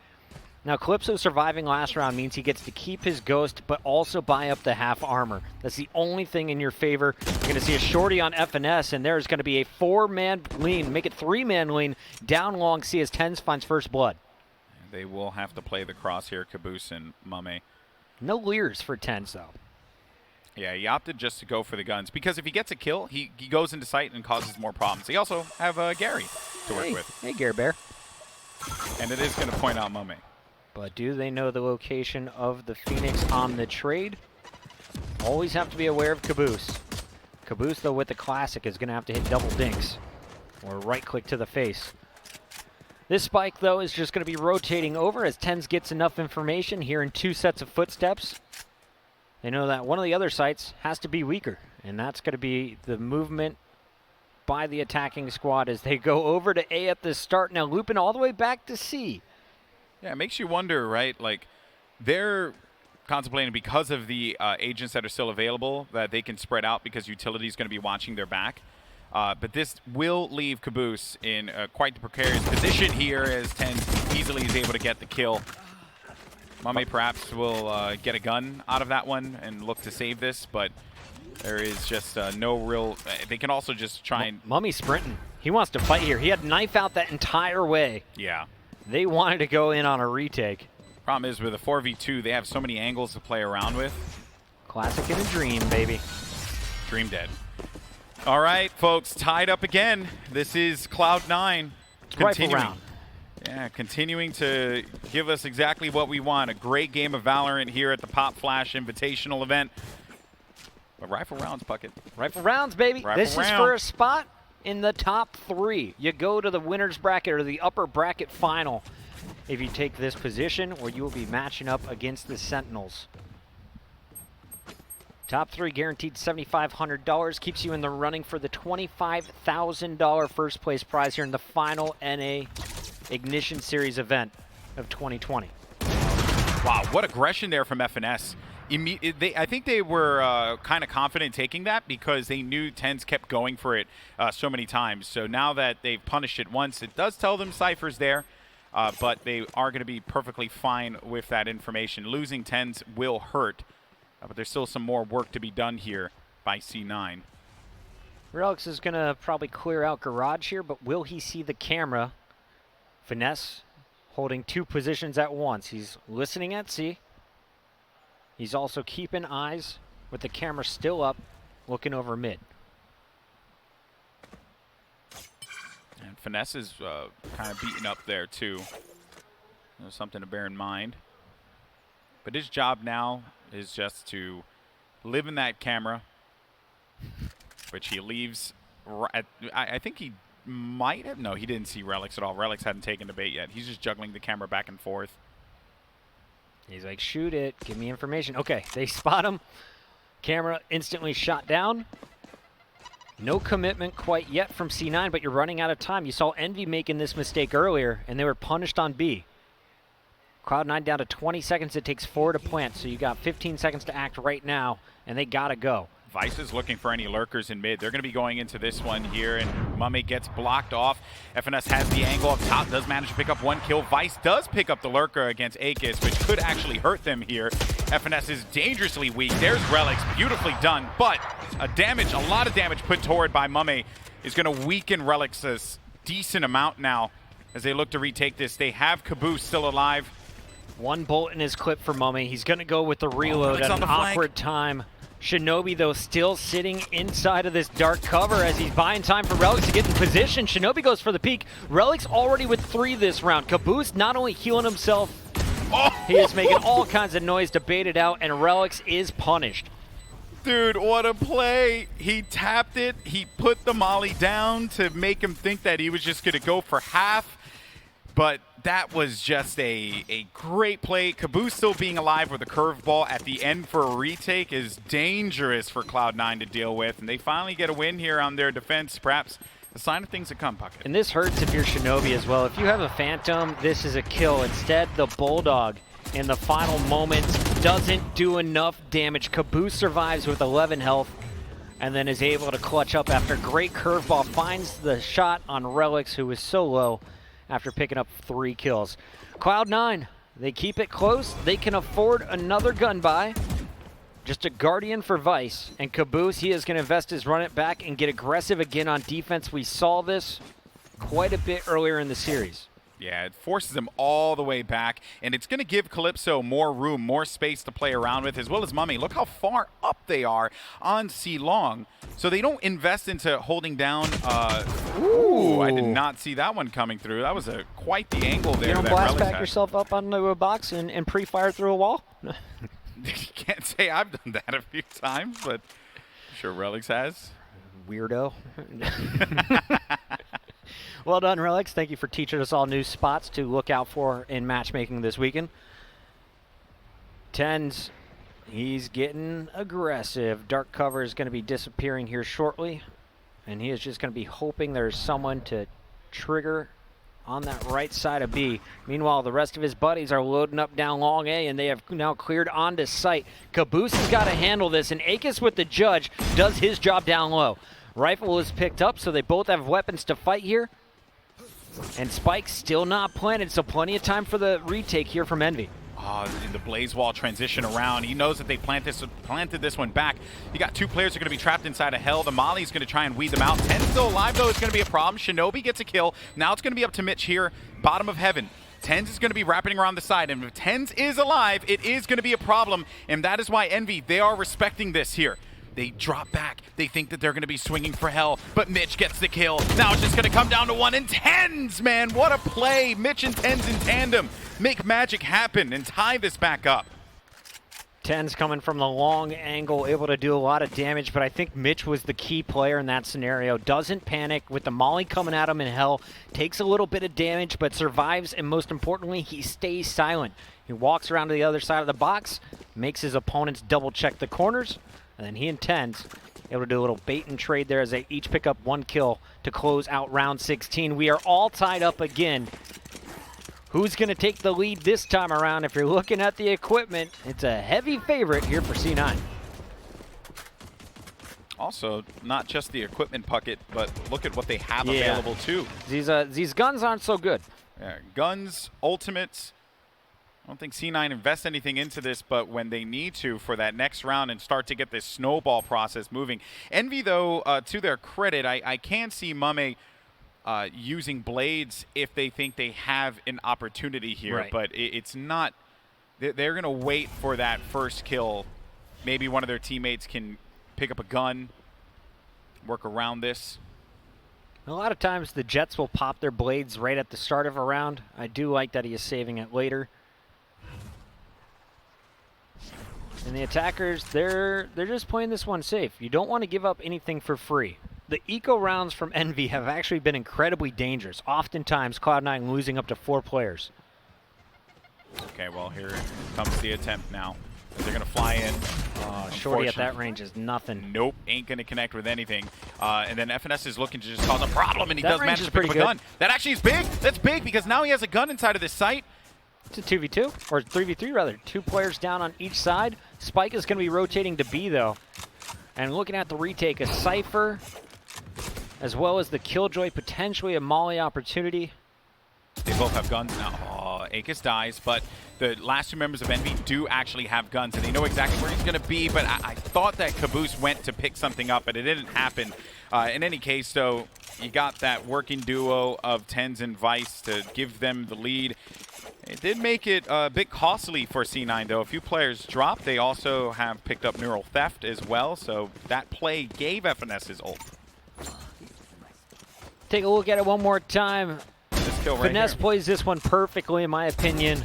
Speaker 2: Now, Calypso surviving last round means he gets to keep his ghost, but also buy up the half armor. That's the only thing in your favor. You're going to see a shorty on FNS, and there's going to be a 4-man lean, make it 3-man lean, down long C as TenZ finds first blood.
Speaker 1: They will have to play the cross here, Caboose and Mummy.
Speaker 2: No leers for TenZ, though.
Speaker 1: Yeah, he opted just to go for the guns, because if he gets a kill, he goes into sight and causes more problems. They also have Gary to work with.
Speaker 2: Hey, Gary Bear.
Speaker 1: And it is going to point out Mummy.
Speaker 2: But do they know the location of the Phoenix on the trade? Always have to be aware of Caboose. Caboose, though, with the classic, is going to have to hit double dinks or right-click to the face. This spike, though, is just going to be rotating over as TenZ gets enough information here in 2 sets of footsteps. They know that one of the other sites has to be weaker, and that's going to be the movement by the attacking squad as they go over to A at the start, now looping all the way back to C.
Speaker 1: Yeah, it makes you wonder, right? Like, they're contemplating because of the agents that are still available that they can spread out because utility is going to be watching their back. But this will leave Caboose in quite the precarious position here as TenZ easily is able to get the kill. Mummy perhaps will get a gun out of that one and look to save this, but there is just no real... they can also just try and...
Speaker 2: Mummy sprinting. He wants to fight here. He had knife out that entire way.
Speaker 1: Yeah.
Speaker 2: They wanted to go in on a retake.
Speaker 1: Problem is, with a 4v2, they have so many angles to play around with.
Speaker 2: Classic in a dream, baby.
Speaker 1: Dream dead. All right, folks, tied up again. This is Cloud9.
Speaker 2: Rifle round.
Speaker 1: Yeah, continuing to give us exactly what we want. A great game of Valorant here at the Pop Flash Invitational event. But rifle rounds, Puckett.
Speaker 2: Rifle rounds, baby. This is for a spot in the top 3. You go to the winner's bracket or the upper bracket final if you take this position, or you will be matching up against the Sentinels. Top 3 guaranteed $7,500, keeps you in the running for the $25,000 first place prize here in the final NA Ignition Series event of 2020.
Speaker 1: Wow, what aggression there from FNS. I think they were kind of confident taking that because they knew TenZ kept going for it so many times. So now that they've punished it once, it does tell them Cypher's there, but they are going to be perfectly fine with that information. Losing TenZ will hurt But there's still some more work to be done here by C9.
Speaker 2: Relix is going to probably clear out garage here, but will he see the camera? Finesse holding 2 positions at once. He's listening at C. He's also keeping eyes with the camera still up, looking over mid.
Speaker 1: And Finesse is kind of beaten up there too. There's something to bear in mind. But his job now is just to live in that camera, which he leaves. I think he might have. No, he didn't see Relix at all. Relix hadn't taken the bait yet. He's just juggling the camera back and forth.
Speaker 2: He's like, shoot it. Give me information. Okay, they spot him. Camera instantly shot down. No commitment quite yet from C9, but you're running out of time. You saw Envy making this mistake earlier, and they were punished on B. Cloud9 down to 20 seconds. It takes 4 to plant, so you got 15 seconds to act right now, and they gotta go.
Speaker 1: Vice is looking for any lurkers in mid. They're going to be going into this one here, and Mummy gets blocked off. FNS has the angle up top, does manage to pick up 1 kill. Vice does pick up the lurker against Akis, which could actually hurt them here. FNS is dangerously weak. There's Relix, beautifully done, but a lot of damage put toward by Mummy is going to weaken Relix a decent amount now as they look to retake this. They have Caboose still alive.
Speaker 2: 1 bolt in his clip for Mummy. He's going to go with the reload at an awkward time. Shinobi, though, still sitting inside of this dark cover as he's buying time for Relix to get in position. Shinobi goes for the peek. Relix already with 3 this round. Caboose not only healing himself, he is making all kinds of noise to bait it out, and Relix is punished.
Speaker 1: Dude, what a play. He tapped it. He put the molly down to make him think that he was just going to go for half. But that was just a great play. Caboose still being alive with a curveball at the end for a retake is dangerous for Cloud9 to deal with. And they finally get a win here on their defense. Perhaps a sign of things to come, Puckett.
Speaker 2: And this hurts if you're Shinobi as well. If you have a Phantom, this is a kill. Instead, the Bulldog in the final moments doesn't do enough damage. Caboose survives with 11 health and then is able to clutch up after great curveball. Finds the shot on Relix, who is so low, after picking up 3 kills. Cloud9, they keep it close. They can afford another gun buy. Just a Guardian for Vice. And Caboose, he is going to invest his run it back and get aggressive again on defense. We saw this quite a bit earlier in the series.
Speaker 1: Yeah, it forces him all the way back, and it's going to give Calypso more room, more space to play around with, as well as Mummy. Look how far up they are on C-Long, so they don't invest into holding down. Ooh, I did not see that one coming through. That was quite the angle there.
Speaker 2: You don't blast back yourself up onto a box and pre-fire through a wall?
Speaker 1: You can't say I've done that a few times, but I'm sure Relix has.
Speaker 2: Weirdo. Well done, Relix. Thank you for teaching us all new spots to look out for in matchmaking this weekend. Tens, he's getting aggressive. Dark cover is going to be disappearing here shortly, and he is just going to be hoping there's someone to trigger on that right side of B. Meanwhile, the rest of his buddies are loading up down long A, and they have now cleared onto site. Caboose has got to handle this, and Akis with the judge does his job down low. Rifle is picked up, so they both have weapons to fight here. And Spike's still not planted, so plenty of time for the retake here from Envy.
Speaker 1: In the Blaze Wall transition around. He knows that they planted this one back. You got 2 players who are going to be trapped inside of Hell. The Molly's going to try and weed them out. 10 still alive, though. It's going to be a problem. Shinobi gets a kill. Now it's going to be up to Mitch here, bottom of heaven. Tens is going to be wrapping around the side, and if Tens is alive, it is going to be a problem, and that is why Envy, they are respecting this here. They drop back. They think that they're going to be swinging for Hell, but Mitch gets the kill. Now it's just going to come down to 1, and Tens, man, what a play. Mitch and Tens in tandem make magic happen and tie this back up.
Speaker 2: Tens coming from the long angle, able to do a lot of damage, but I think Mitch was the key player in that scenario. Doesn't panic with the Molly coming at him in Hell. Takes a little bit of damage, but survives, and most importantly, he stays silent. He walks around to the other side of the box, makes his opponents double check the corners, and then he and Tens able to do a little bait and trade there as they each pick up 1 kill to close out round 16. We are all tied up again. Who's going to take the lead this time around? If you're looking at the equipment, it's a heavy favorite here for C9.
Speaker 1: Also, not just the equipment, Puckett, but look at what they have available too.
Speaker 2: These guns aren't so good.
Speaker 1: Yeah, guns, ultimates, I don't think C9 invests anything into this, but when they need to for that next round and start to get this snowball process moving. Envy, though, to their credit, I can see Mame using blades if they think they have an opportunity here,
Speaker 2: right.
Speaker 1: but it's not. They're going to wait for that first kill. Maybe one of their teammates can pick up a gun, work around this.
Speaker 2: A lot of times the Jets will pop their blades right at the start of a round. I do like that he is saving it later. And the attackers, they're just playing this one safe. You don't want to give up anything for free. The eco rounds from Envy have actually been incredibly dangerous. Oftentimes, Cloud9 losing up to 4 players.
Speaker 1: Okay, well, here comes the attempt now. They're going to fly in.
Speaker 2: Shorty at that range is nothing.
Speaker 1: Nope, ain't going to connect with anything. And then FNS is looking to just cause a problem, and he
Speaker 2: That
Speaker 1: does
Speaker 2: range
Speaker 1: manage
Speaker 2: is
Speaker 1: to pick up a
Speaker 2: pretty
Speaker 1: gun. That actually is big. That's big because now he has a gun inside of this site.
Speaker 2: It's a 2v2, or 3v3 rather. 2 players down on each side. Spike is going to be rotating to B, though. And looking at the retake, a Cypher, as well as the Killjoy, potentially a Molly opportunity.
Speaker 1: They both have guns now. Oh, Akis dies, but the last 2 members of Envy do actually have guns, and they know exactly where he's going to be, but I thought that Caboose went to pick something up, but it didn't happen. In any case, though, you got that working duo of Tens and Vice to give them the lead. It did make it a bit costly for C9, though. A few players dropped. They also have picked up Neural Theft as well, so that play gave FNS his ult.
Speaker 2: Take a look at it one more time.
Speaker 1: This kill right
Speaker 2: Finesse
Speaker 1: here.
Speaker 2: plays this one perfectly, in my opinion.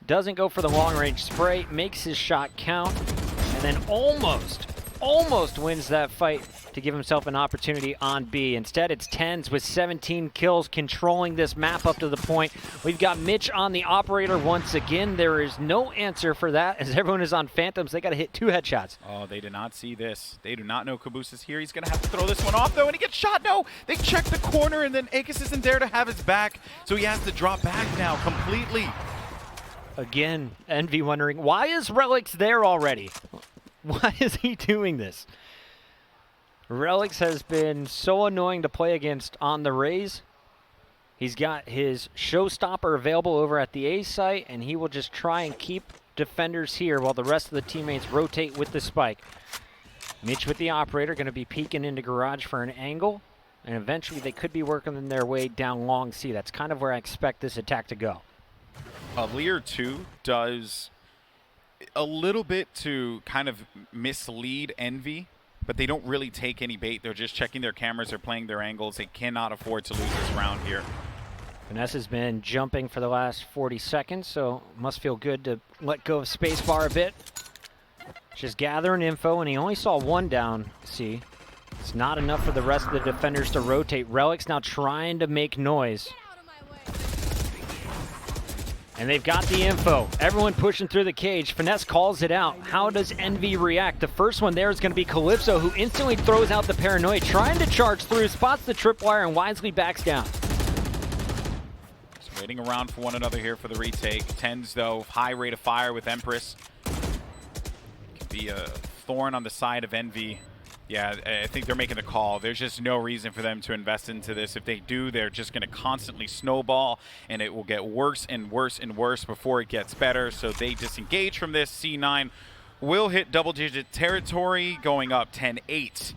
Speaker 2: Doesn't go for the long-range spray, makes his shot count, and then almost wins that fight to give himself an opportunity on B. Instead, it's Tens with 17 kills controlling this map up to the point. We've got Mitch on the operator once again. There is no answer for that as everyone is on Phantoms. They got to hit 2 headshots.
Speaker 1: Oh, they did not see this. They do not know Caboose is here. He's going to have to throw this one off, though, and he gets shot. No, they check the corner, and then Akis isn't there to have his back, so he has to drop back now completely.
Speaker 2: Again, Envy wondering, why is Relics there already? Why is he doing this? Relics has been so annoying to play against on the Rays. He's got his showstopper available over at the A site, and he will just try and keep defenders here while the rest of the teammates rotate with the spike. Mitch with the operator, going to be peeking into garage for an angle, and eventually they could be working their way down long C. That's kind of where I expect this attack to go.
Speaker 1: Lear 2 does a little bit to kind of mislead Envy, but they don't really take any bait. They're just checking their cameras, they're playing their angles. They cannot afford to lose this round here.
Speaker 2: Finesse has been jumping for the last 40 seconds, so must feel good to let go of spacebar a bit. Just gathering info, and he only saw 1 down C. It's not enough for the rest of the defenders to rotate. Relic's now trying to make noise. And they've got the info. Everyone pushing through the cage. Finesse calls it out. How does Envy react? The first one there is going to be Calypso, who instantly throws out the paranoia, trying to charge through, spots the tripwire, and wisely backs down.
Speaker 1: Just waiting around for one another here for the retake. Tens, though, high rate of fire with Empress. Could be a thorn on the side of Envy. Yeah, I think they're making the call. There's just no reason for them to invest into this. If they do, they're just going to constantly snowball, and it will get worse and worse and worse before it gets better. So they disengage from this. C9 will hit double-digit territory, going up 10-8.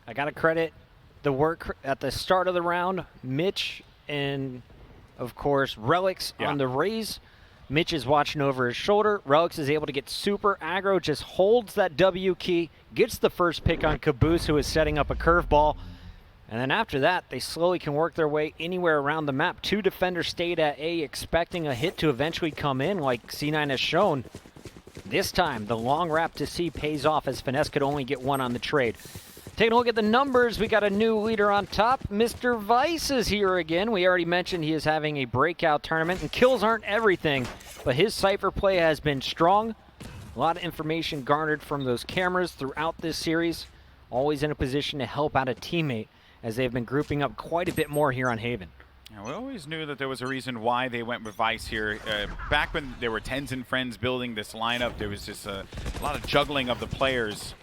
Speaker 2: I got to credit the work at the start of the round. Mitch and, of course, Relics on the Rays. Mitch is watching over his shoulder. Relics is able to get super aggro, just holds that W key, gets the first pick on Caboose, who is setting up a curveball. And then after that, they slowly can work their way anywhere around the map. 2 defenders stayed at A, expecting a hit to eventually come in, like C9 has shown. This time, the long wrap to C pays off, as Finesse could only get 1 on the trade. Taking a look at the numbers, we got a new leader on top. Mr. Vice is here again. We already mentioned he is having a breakout tournament, and kills aren't everything, but his Cypher play has been strong. A lot of information garnered from those cameras throughout this series. Always in a position to help out a teammate, as they've been grouping up quite a bit more here on Haven.
Speaker 1: Yeah, we always knew that there was a reason why they went with Vice here. Back when there were Tens and friends building this lineup, there was just a lot of juggling of the players.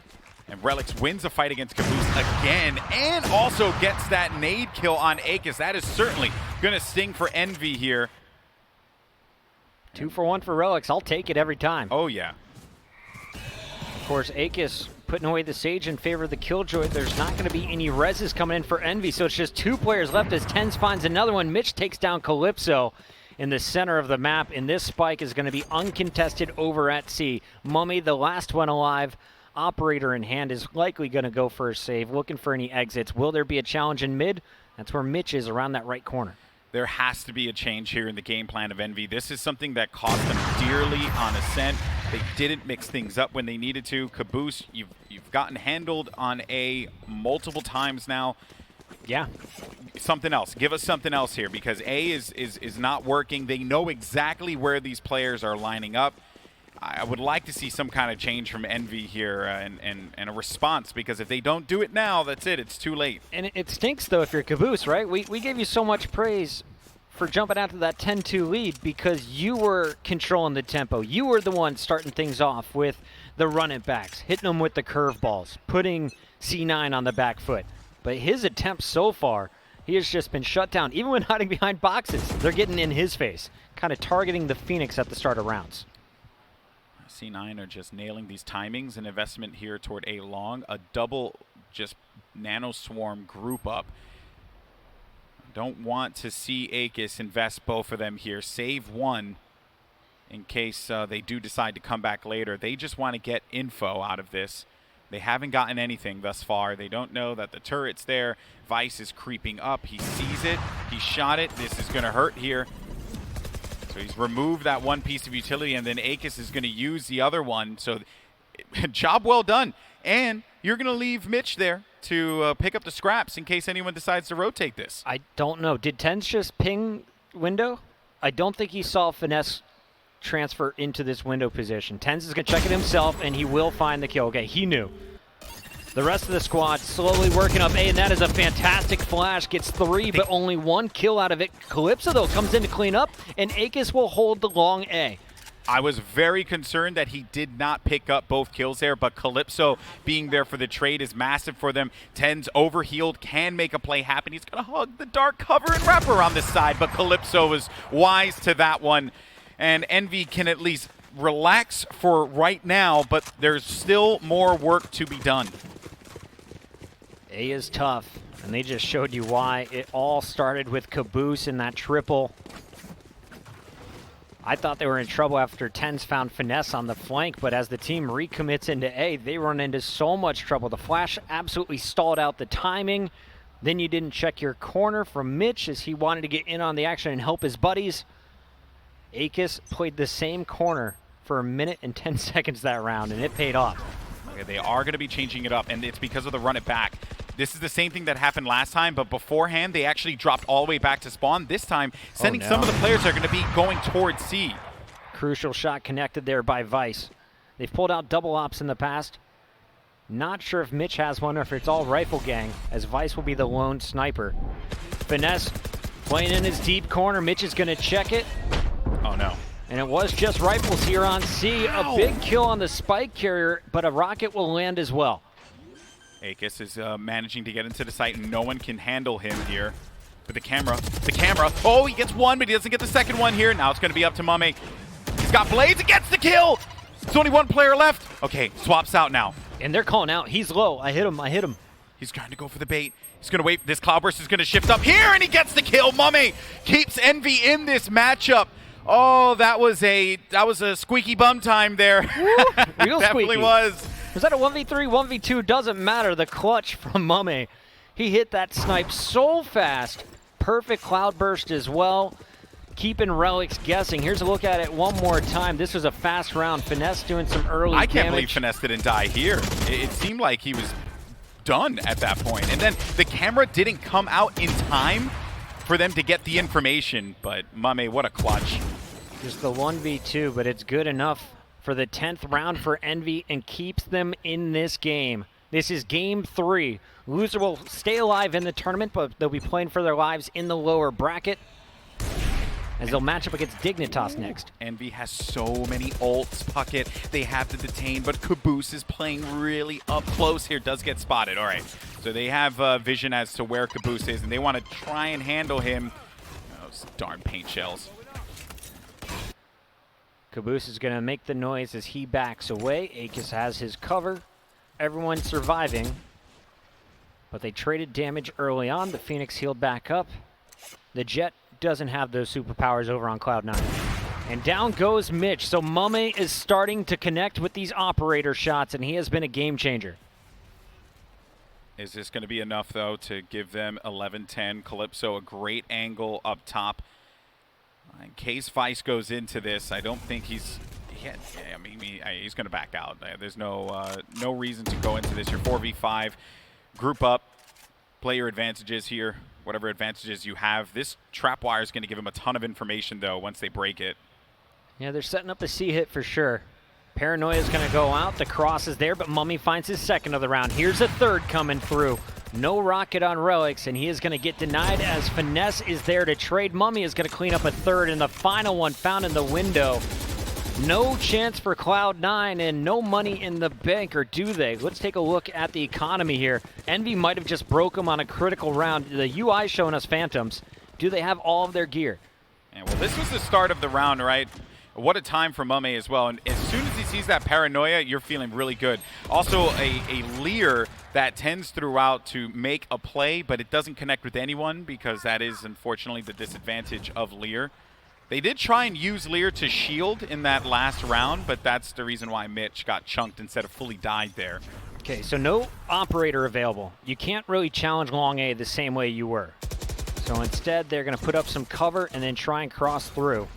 Speaker 1: And Relics wins the fight against Caboose again, and also gets that nade kill on Akis. That is certainly going to sting for Envy here.
Speaker 2: 2 for 1 for Relics. I'll take it every time.
Speaker 1: Oh, yeah.
Speaker 2: Of course, Akis putting away the Sage in favor of the Killjoy. There's not going to be any reses coming in for Envy, so it's just 2 players left as Tens finds another one. Mitch takes down Calypso in the center of the map, and this spike is going to be uncontested over at C. Mummy, the last one alive, operator in hand, is likely going to go for a save, looking for any exits. Will there be a challenge in mid? That's where Mitch is, around that right corner.
Speaker 1: There has to be a change here in the game plan of Envy. This is something that cost them dearly on Ascent. They didn't mix things up when they needed to. Caboose, you've gotten handled on A multiple times now.
Speaker 2: Yeah.
Speaker 1: Something else. Give us something else here, because A is not working. They know exactly where these players are lining up. I would like to see some kind of change from Envy here and a response, because if they don't do it now, that's it. It's too late.
Speaker 2: And it stinks, though, if you're Caboose, right? We gave you so much praise for jumping out to that 10-2 lead because you were controlling the tempo. You were the one starting things off with the run-it backs, hitting them with the curveballs, putting C9 on the back foot. But his attempts so far, he has just been shut down. Even when hiding behind boxes, they're getting in his face, kind of targeting the Phoenix at the start of rounds.
Speaker 1: C9 are just nailing these timings and investment here toward A long. A double just nano swarm group up. Don't want to see Akis invest both of them here. Save one in case they do decide to come back later. They just want to get info out of this. They haven't gotten anything thus far. They don't know that the turret's there. Vice is creeping up. He sees it. He shot it. This is going to hurt here. So he's removed that one piece of utility, and then Akis is going to use the other one. So job well done. And you're going to leave Mitch there to pick up the scraps in case anyone decides to rotate this.
Speaker 2: I don't know. Did Tens just ping window? I don't think he saw Finesse transfer into this window position. Tens is going to check it himself, and he will find the kill. Okay, he knew. The rest of the squad slowly working up A, and that is a fantastic flash. Gets 3, but only 1 kill out of it. Calypso, though, comes in to clean up, and Akis will hold the long A.
Speaker 1: I was very concerned that he did not pick up both kills there, but Calypso being there for the trade is massive for them. Tens overhealed, can make a play happen. He's going to hug the dark cover and wrap around the side, but Calypso was wise to that one. And Envy can at least relax for right now, but there's still more work to be done.
Speaker 2: A is tough, and they just showed you why. It all started with Caboose in that triple. I thought they were in trouble after Tens found Finesse on the flank, but as the team recommits into A, they run into so much trouble. The flash absolutely stalled out the timing. Then you didn't check your corner from Mitch as he wanted to get in on the action and help his buddies. Akis played the same corner for 1 minute and 10 seconds that round, and it paid off.
Speaker 1: Okay, they are going to be changing it up, and it's because of the run it back. This is the same thing that happened last time, but beforehand, they actually dropped all the way back to spawn. This time, sending some of the players that are going to be going towards C.
Speaker 2: Crucial shot connected there by Vice. They've pulled out double ops in the past. Not sure if Mitch has one or if it's all rifle gang, as Vice will be the lone sniper. Finesse playing in his deep corner. Mitch is going to check it.
Speaker 1: Oh, no.
Speaker 2: And it was just rifles here on C. A big kill on the spike carrier, but a rocket will land as well.
Speaker 1: Akis is managing to get into the site, and no one can handle him here. But the camera. Oh, he gets one, but he doesn't get the second one here. Now it's going to be up to Mummy. He's got blades and gets the kill. There's only 1 player left. Okay, swaps out now.
Speaker 2: And they're calling out. He's low. I hit him.
Speaker 1: He's trying to go for the bait. He's going to wait. This Cloudburst is going to shift up here, and he gets the kill. Mummy keeps Envy in this matchup. Oh, that was a squeaky bum time there.
Speaker 2: Real
Speaker 1: Definitely
Speaker 2: squeaky.
Speaker 1: was.
Speaker 2: Was that a 1v3, 1v2? Doesn't matter. The clutch from Mummy. He hit that snipe so fast. Perfect Cloudburst as well. Keeping Relics guessing. Here's a look at it one more time. This was a fast round. Finesse doing some early damage.
Speaker 1: I can't believe Finesse didn't die here. It seemed like he was done at that point. And then the camera didn't come out in time for them to get the information. But Mummy, what a clutch.
Speaker 2: Just the 1v2, but it's good enough for the 10th round for Envy and keeps them in this game. This is game 3. Loser will stay alive in the tournament, but they'll be playing for their lives in the lower bracket as they'll match up against Dignitas next.
Speaker 1: Envy has so many ults, Puckett. They have to detain, but Caboose is playing really up close here. Does get spotted. All right. So they have vision as to where Caboose is, and they want to try and handle him. Those darn paint shells.
Speaker 2: Caboose is going to make the noise as he backs away. Akis has his cover. Everyone surviving. But they traded damage early on. The Phoenix healed back up. The Jet doesn't have those superpowers over on Cloud9. And down goes Mitch. So Mame is starting to connect with these operator shots, and he has been a game changer.
Speaker 1: Is this going to be enough, though, to give them 11-10? Calypso, a great angle up top. In case Vice goes into this, I don't think he's going to back out. There's no reason to go into this. You're 4v5, group up, play your advantages here, whatever advantages you have. This trap wire is going to give him a ton of information, though, once they break it.
Speaker 2: Yeah, they're setting up the C hit for sure. Paranoia is going to go out. The cross is there, but Mummy finds his second of the round. Here's a third coming through. No rocket on Relics, and he is going to get denied as Finesse is there to trade. Mummy is going to clean up a third, and the final one found in the window. No chance for Cloud9 and no money in the bank, or do they? Let's take a look at the economy here. Envy might have just broke them on a critical round. The UI showing us Phantoms. Do they have all of their gear?
Speaker 1: Yeah, well, this was the start of the round, right? What a time for Mame as well. And as soon as he sees that Paranoia, you're feeling really good. Also, a Lear that tends throughout to make a play, but it doesn't connect with anyone because that is, unfortunately, the disadvantage of Lear. They did try and use Lear to shield in that last round, but that's the reason why Mitch got chunked instead of fully died there.
Speaker 2: Okay, so no operator available. You can't really challenge Long A the same way you were. So instead, they're going to put up some cover and then try and cross through.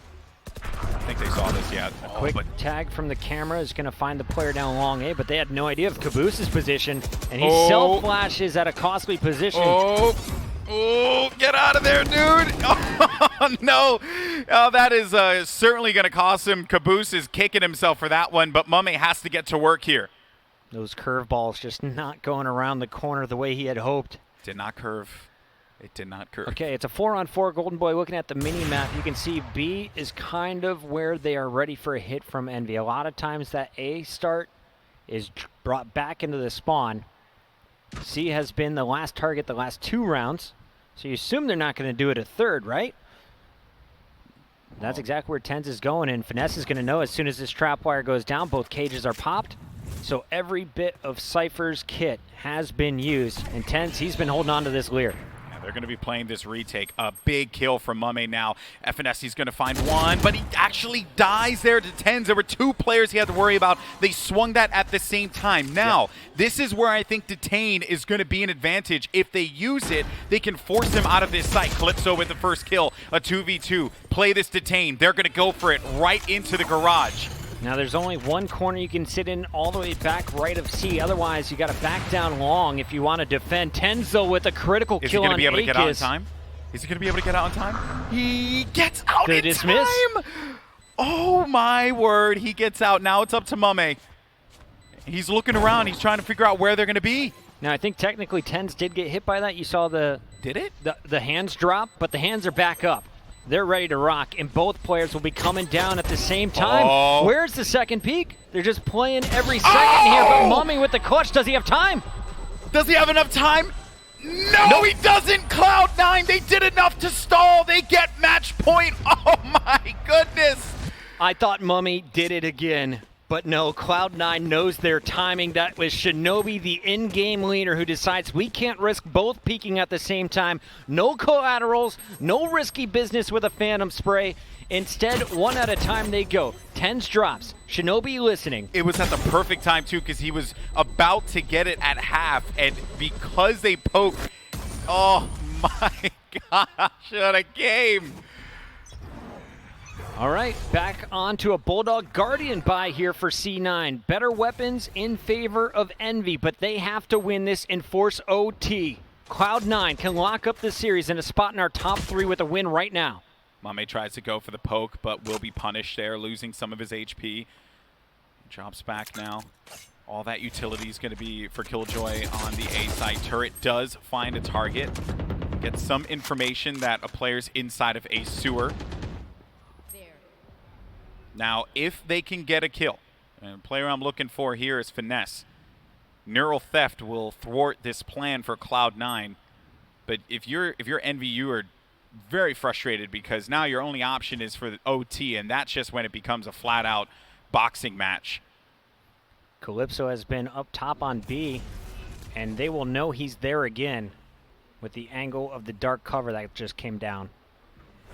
Speaker 1: I think they saw this, yeah.
Speaker 2: A quick tag from the camera is going to find the player down Long A, but they had no idea of Caboose's position, and he self-flashes at a costly position.
Speaker 1: Oh, get out of there, dude! Oh, no! Oh, that is certainly going to cost him. Caboose is kicking himself for that one, but Mame has to get to work here.
Speaker 2: Those curveballs just not going around the corner the way he had hoped.
Speaker 1: Did not curve. It did not curve.
Speaker 2: Okay, it's a 4-on-4. Golden Boy looking at the mini-map. You can see B is kind of where they are ready for a hit from Envy. A lot of times that A start is brought back into the spawn. C has been the last target the last 2 rounds. So you assume they're not going to do it a third, right? That's exactly where Tens is going, and Finesse is going to know as soon as this trap wire goes down, both cages are popped. So every bit of Cypher's kit has been used, and Tens, he's been holding on to this Lear.
Speaker 1: They're going to be playing this retake. A big kill from Mame now. FNSC's going to find one, but he actually dies there to Tens. There were 2 players he had to worry about. They swung that at the same time. Now, this is where I think Detain is going to be an advantage. If they use it, they can force him out of this site. Calypso with the first kill, a 2v2. Play this Detain. They're going to go for it right into the garage.
Speaker 2: Now there's only one corner you can sit in all the way back right of C. Otherwise, you got to back down long if you want to defend. Tenzo with a critical kill on Akis.
Speaker 1: Is he going to be able to get out in time? Is he going to be able to get out in time? He gets out in
Speaker 2: dismiss.
Speaker 1: time! Oh my word, he gets out. Now it's up to Mame. He's looking around. He's trying to figure out where they're going to be.
Speaker 2: Now I think technically Tens did get hit by that. You saw the...
Speaker 1: Did it?
Speaker 2: The hands drop, but the hands are back up. They're ready to rock, and both players will be coming down at the same time. Where's the second peak? They're just playing every second here, but Mummy with the clutch. Does he have time?
Speaker 1: Does he have enough time? No, he doesn't. Cloud9, they did enough to stall. They get match point. Oh my goodness.
Speaker 2: I thought Mummy did it again. But no, Cloud9 knows their timing. That was Shinobi, the in-game leader, who decides we can't risk both peaking at the same time. No collaterals, no risky business with a Phantom Spray. Instead, one at a time they go. Tens drops. Shinobi listening.
Speaker 1: It was at the perfect time, too, because he was about to get it at half. And because they poked, oh my gosh, what a game.
Speaker 2: All right, back on to a Bulldog Guardian buy here for C9. Better weapons in favor of Envy, but they have to win this and force OT. Cloud9 can lock up the series in a spot in our top 3 with a win right now.
Speaker 1: Mame tries to go for the poke, but will be punished there, losing some of his HP. Drops back now. All that utility is going to be for Killjoy on the A side. Turret does find a target. Gets some information that a player's inside of a sewer. Now, if they can get a kill, and the player I'm looking for here is Finesse. Neural Theft will thwart this plan for Cloud9. But if you're Envy, you are very frustrated because now your only option is for the OT, and that's just when it becomes a flat-out boxing match.
Speaker 2: Calypso has been up top on B, and they will know he's there again with the angle of the dark cover that just came down.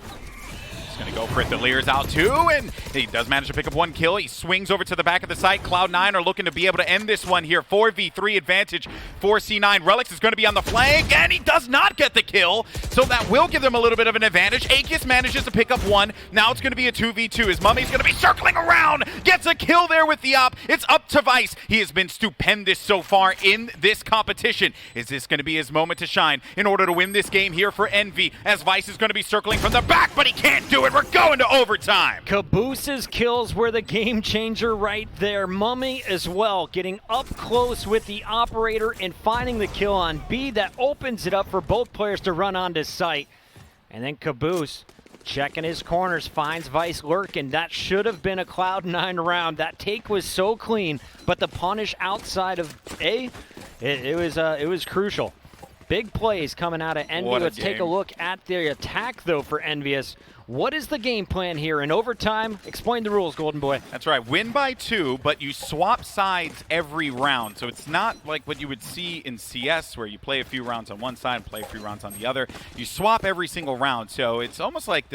Speaker 1: He's going to go for it. The Lear's out too, and he does manage to pick up one kill. He swings over to the back of the site. Cloud9 are looking to be able to end this one here. 4v3 advantage for C9. Relix is going to be on the flank, and he does not get the kill, so that will give them a little bit of an advantage. Aegis manages to pick up one. Now it's going to be a 2v2. His mummy's going to be circling around. Gets a kill there with the op. It's up to Vice. He has been stupendous so far in this competition. Is this going to be his moment to shine in order to win this game here for Envy, as Vice is going to be circling from the back, but he can't do it. We're going to overtime.
Speaker 2: Caboose's kills were the game changer right there. Mummy as well, getting up close with the operator and finding the kill on B that opens it up for both players to run onto site. And then Caboose checking his corners, finds Vice lurking. That should have been a Cloud9 round. That take was so clean, but the punish outside of A, it was crucial. Big plays coming out of Envy. Let's take a look at the attack, though, for Envious. What is the game plan here in overtime? Explain the rules, Golden Boy.
Speaker 1: That's right. Win by 2, but you swap sides every round. So it's not like what you would see in CS, where you play a few rounds on one side and play a few rounds on the other. You swap every single round. So it's almost like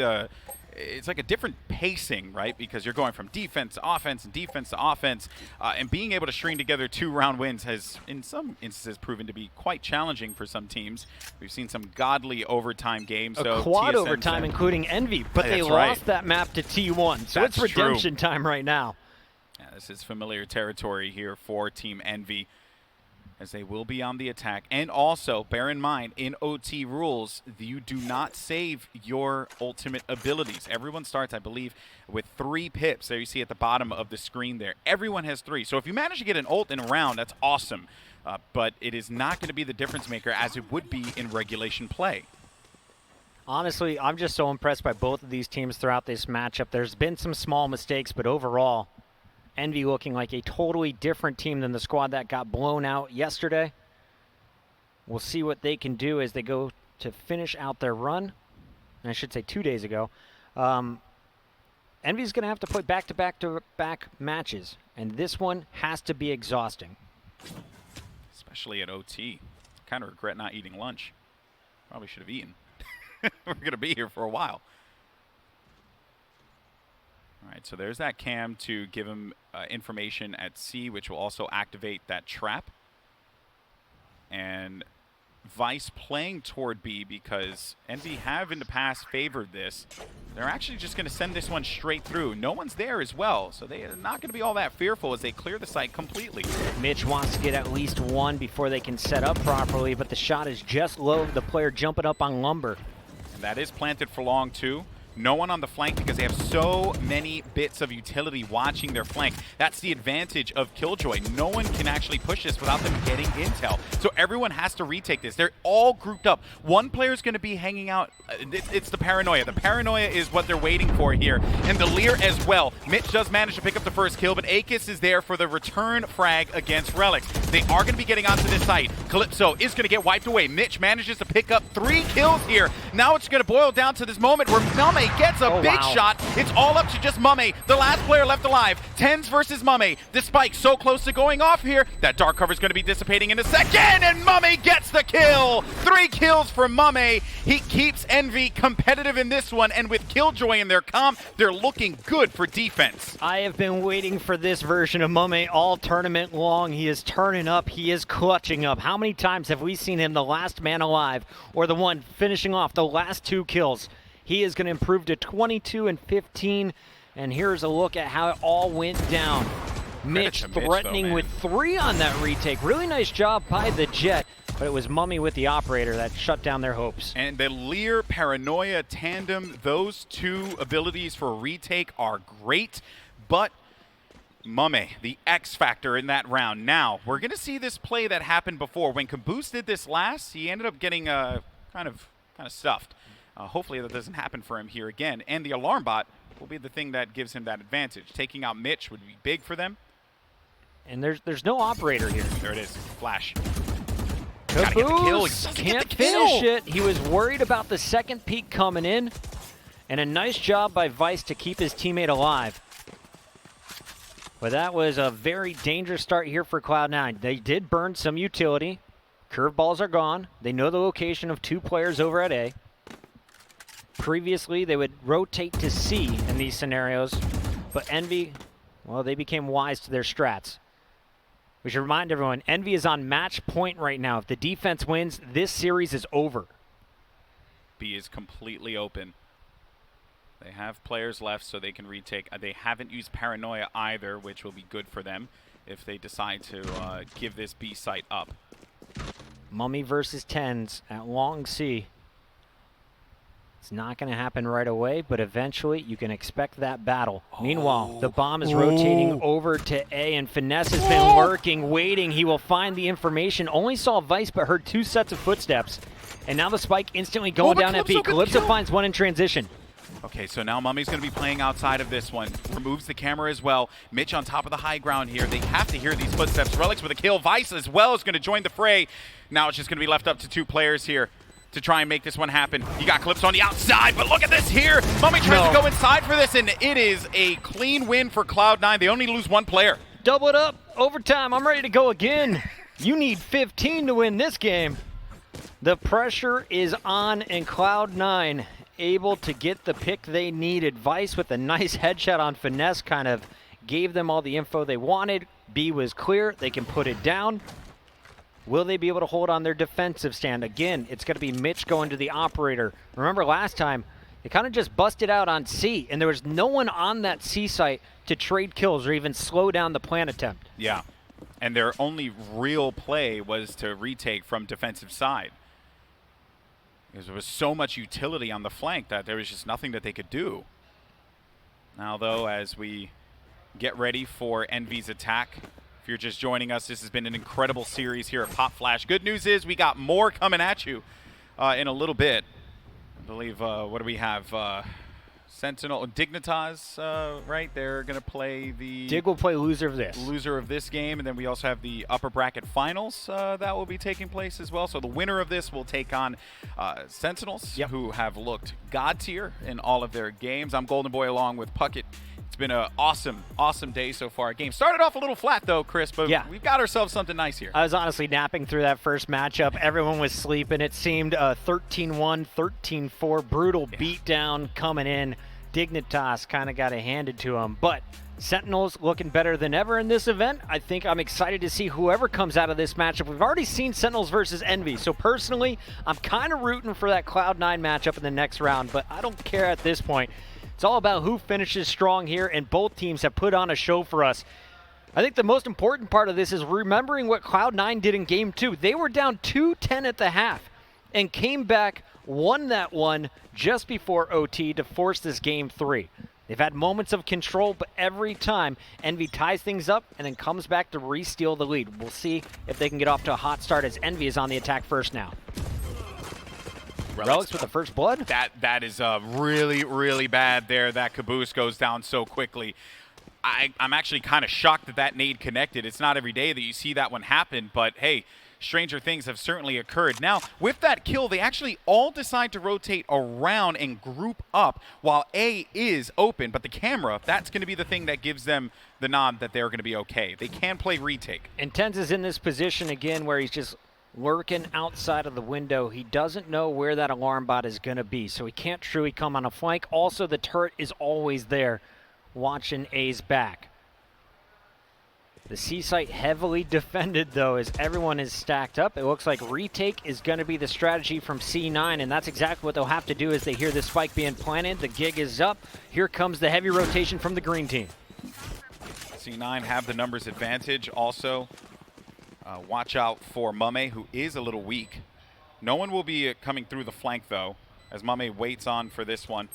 Speaker 1: it's like a different pacing, right? Because you're going from defense to offense and defense to offense, and being able to string together 2-round wins has, in some instances, proven to be quite challenging for some teams. We've seen some godly overtime games.
Speaker 2: A quad overtime, including Envy, but they lost that map to T1, so it's redemption time right now.
Speaker 1: Yeah, this is familiar territory here for Team Envy, as they will be on the attack. And also, bear in mind, in OT rules, you do not save your ultimate abilities. Everyone starts, I believe, with 3 pips. There you see at the bottom of the screen there. Everyone has 3. So if you manage to get an ult in a round, that's awesome. But it is not going to be the difference maker as it would be in regulation play.
Speaker 2: Honestly, I'm just so impressed by both of these teams throughout this matchup. There's been some small mistakes, but overall, Envy looking like a totally different team than the squad that got blown out yesterday. We'll see what they can do as they go to finish out their run. I should say 2 days ago. Envy's going to have to play back-to-back matches, and this one has to be exhausting.
Speaker 1: Especially at OT. Kind of regret not eating lunch. Probably should have eaten. We're going to be here for a while. All right, so there's that cam to give him information at C, which will also activate that trap. And Vice playing toward B because Envy have in the past favored this. They're actually just going to send this one straight through. No one's there as well, so they are not going to be all that fearful as they clear the site completely.
Speaker 2: Mitch wants to get at least one before they can set up properly, but the shot is just low. The player jumping up on Lumber.
Speaker 1: And that is planted for long, too. No one on the flank because they have so many bits of utility watching their flank. That's the advantage of Killjoy. No one can actually push this without them getting intel. So everyone has to retake this. They're all grouped up. One player is going to be hanging out. It's the paranoia. The paranoia is what they're waiting for here. And the Lear as well. Mitch does manage to pick up the first kill, but Aegis is there for the return frag against Relix. They are going to be getting onto this site. Calypso is going to get wiped away. Mitch manages to pick up 3 kills here. Now it's going to boil down to this moment where Mame gets a big shot. It's all up to just Mame, the last player left alive. Tens versus Mame. The spike so close to going off here. That dark cover is going to be dissipating in a second, and Mame gets the kill. 3 kills for Mame. He keeps Envy competitive in this one, and with Killjoy in their comp, they're looking good for defense.
Speaker 2: I have been waiting for this version of Mame all tournament long. He is turning up. He is clutching up. How many times have we seen him the last man alive or the one finishing off the last 2 kills? He is going to improve to 22 and 15, and here's a look at how it all went down. Mitch threatening with 3 on that retake. Really nice job by the Jet, but it was Mummy with the operator that shut down their hopes.
Speaker 1: And the Lear Paranoia tandem, those 2 abilities for retake are great, but Mame, the X factor in that round. Now, we're going to see this play that happened before. When Caboose did this last, he ended up getting kind of stuffed. Hopefully that doesn't happen for him here again. And the alarm bot will be the thing that gives him that advantage. Taking out Mitch would be big for them.
Speaker 2: And there's no operator here.
Speaker 1: There it is. Flash. Gotta get the kill.
Speaker 2: Caboose can't finish it. He was worried about the second peak coming in. And a nice job by Vice to keep his teammate alive. But that was a very dangerous start here for Cloud9. They did burn some utility. Curveballs are gone. They know the location of 2 players over at A. Previously, they would rotate to C in these scenarios. But Envy, well, they became wise to their strats. We should remind everyone, Envy is on match point right now. If the defense wins, this series is over.
Speaker 1: B is completely open. They have players left so they can retake. They haven't used Paranoia either, which will be good for them if they decide to give this B site up.
Speaker 2: Mummy versus Tens at Long C. It's not going to happen right away, but eventually you can expect that battle. Meanwhile, the bomb is rotating over to A, and Finesse has been lurking, waiting. He will find the information. Only saw Vice, but heard 2 sets of footsteps. And now the spike instantly going down at B. Calypso finds one in transition.
Speaker 1: Okay, so now Mummy's going to be playing outside of this one. Removes the camera as well. Mitch on top of the high ground here. They have to hear these footsteps. Relics with a kill. Vice as well is going to join the fray. Now it's just going to be left up to 2 players here to try and make this one happen. You got Calypso on the outside, but look at this here. Mummy tries to go inside for this, and it is a clean win for Cloud9. They only lose 1 player.
Speaker 2: Double it up. Overtime. I'm ready to go again. You need 15 to win this game. The pressure is on, and Cloud9 able to get the pick they needed. Vice with a nice headshot on Finesse kind of gave them all the info they wanted. B was clear. They can put it down. Will they be able to hold on their defensive stand? Again, it's going to be Mitch going to the operator. Remember last time, they kind of just busted out on C, and there was no one on that C site to trade kills or even slow down the plant attempt.
Speaker 1: Yeah, and their only real play was to retake from defensive side. Because there was so much utility on the flank that there was just nothing that they could do. Now, though, as we get ready for Envy's attack, if you're just joining us, this has been an incredible series here at Pop Flash. Good news is we got more coming at you in a little bit. I believe, what do we have? Sentinel, Dignitas, right? They're going to play the...
Speaker 2: Dig will play loser of this
Speaker 1: game, and then we also have the upper bracket finals that will be taking place as well. So the winner of this will take on Sentinels, who have looked god tier in all of their games. I'm Golden Boy along with Puckett. It's been an awesome, awesome day so far. Game started off a little flat, though, Chris, but we've got ourselves something nice here.
Speaker 2: I was honestly napping through that first matchup. Everyone was sleeping. It seemed 13-1, 13-4, brutal beatdown coming in. Dignitas kind of got it handed to him, but Sentinels looking better than ever in this event. I think I'm excited to see whoever comes out of this matchup. We've already seen Sentinels versus Envy, so personally, I'm kind of rooting for that Cloud9 matchup in the next round, but I don't care at this point. It's all about who finishes strong here, and both teams have put on a show for us. I think the most important part of this is remembering what Cloud9 did in Game 2. They were down 2-10 at the half and came back, won that one just before OT to force this Game 3. They've had moments of control, but every time Envy ties things up and then comes back to re-steal the lead. We'll see if they can get off to a hot start as Envy is on the attack first now. Relics with the first blood.
Speaker 1: That is really, really bad there. That Caboose goes down so quickly. I'm actually kind of shocked that that nade connected. It's not every day that you see that one happen, but hey, stranger things have certainly occurred. Now, with that kill, they actually all decide to rotate around and group up while A is open, but the camera, that's going to be the thing that gives them the nod that they're going to be okay. They can play retake.
Speaker 2: Intense is in this position again where he's just lurking outside of the window. He doesn't know where that alarm bot is going to be, so he can't truly come on a flank. Also, the turret is always there watching A's back. The C site heavily defended, though, as everyone is stacked up. It looks like retake is going to be the strategy from C9, and that's exactly what they'll have to do as they hear the spike being planted. The gig is up. Here comes the heavy rotation from the green team.
Speaker 1: C9 have the numbers advantage. Also, watch out for Mame, who is a little weak. No one will be coming through the flank, though, as Mame waits on for this one.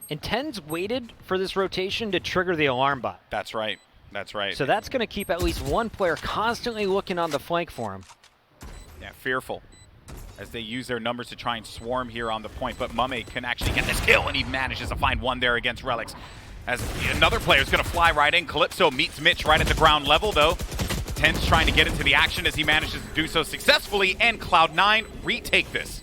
Speaker 2: And Tens waited for this rotation to trigger the alarm bot.
Speaker 1: That's right. That's right.
Speaker 2: So that's going to keep at least one player constantly looking on the flank for him.
Speaker 1: Yeah, fearful as they use their numbers to try and swarm here on the point. But Mame can actually get this kill, and he manages to find one there against Relics. As another player is going to fly right in. Calypso meets Mitch right at the ground level, though. Tense trying to get into the action as he manages to do so successfully, and Cloud9 retake this.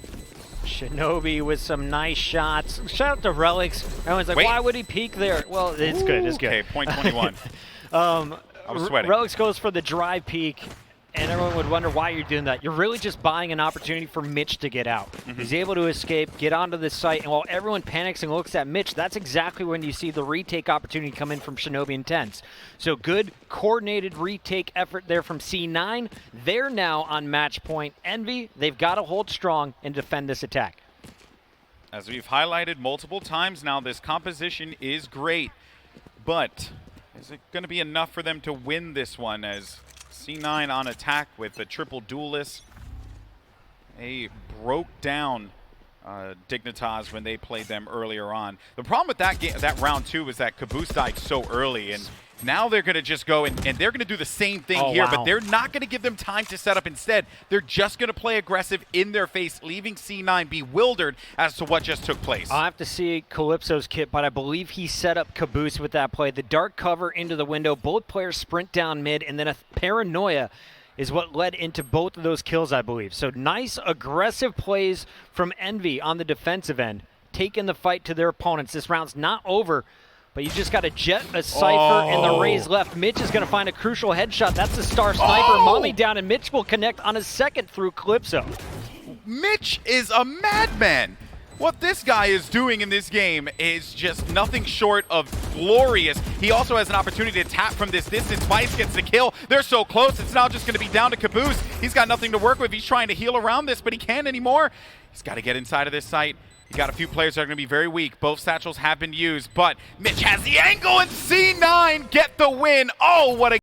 Speaker 2: Shinobi with some nice shots. Shout out to Relics. Everyone's like,
Speaker 1: Wait.
Speaker 2: why would he peek there? Well, it's good. It's good.
Speaker 1: Okay, point 21. I was sweating.
Speaker 2: Relics goes for the drive peek, and everyone would wonder why you're doing that. You're really just buying an opportunity for Mitch to get out. He's able to escape, get onto the site, and while everyone panics and looks at Mitch, that's exactly when you see the retake opportunity come in from Shinobi and Tense. So good, coordinated retake effort there from C9. They're now on match point. Envy, they've got to hold strong and defend this attack.
Speaker 1: As we've highlighted multiple times now, this composition is great, but is it going to be enough for them to win this one as C9 on attack with the triple duelist? They broke down Dignitas when they played them earlier on. The problem with that game, that round 2, was that Caboose died so early, and now they're going to just go and they're going to do the same thing here, but they're not going to give them time to set up. Instead, they're just going to play aggressive in their face, leaving C9 bewildered as to what just took place.
Speaker 2: I'll have to see Calypso's kit, but I believe he set up Caboose with that play. The dark cover into the window, both players sprint down mid, and then a paranoia is what led into both of those kills, I believe. So nice, aggressive plays from Envy on the defensive end, taking the fight to their opponents. This round's not over, but you just got to jet a Cypher and the Raze left. Mitch is going to find a crucial headshot. That's the star sniper. Mommy down, and Mitch will connect on a second through Calypso.
Speaker 1: Mitch is a madman. What this guy is doing in this game is just nothing short of glorious. He also has an opportunity to tap from this distance. Vice gets the kill. They're so close. It's now just going to be down to Caboose. He's got nothing to work with. He's trying to heal around this, but he can't anymore. He's got to get inside of this site. You got a few players that are going to be very weak. Both satchels have been used, but Mitch has the angle, and C9 get the win. Oh, what a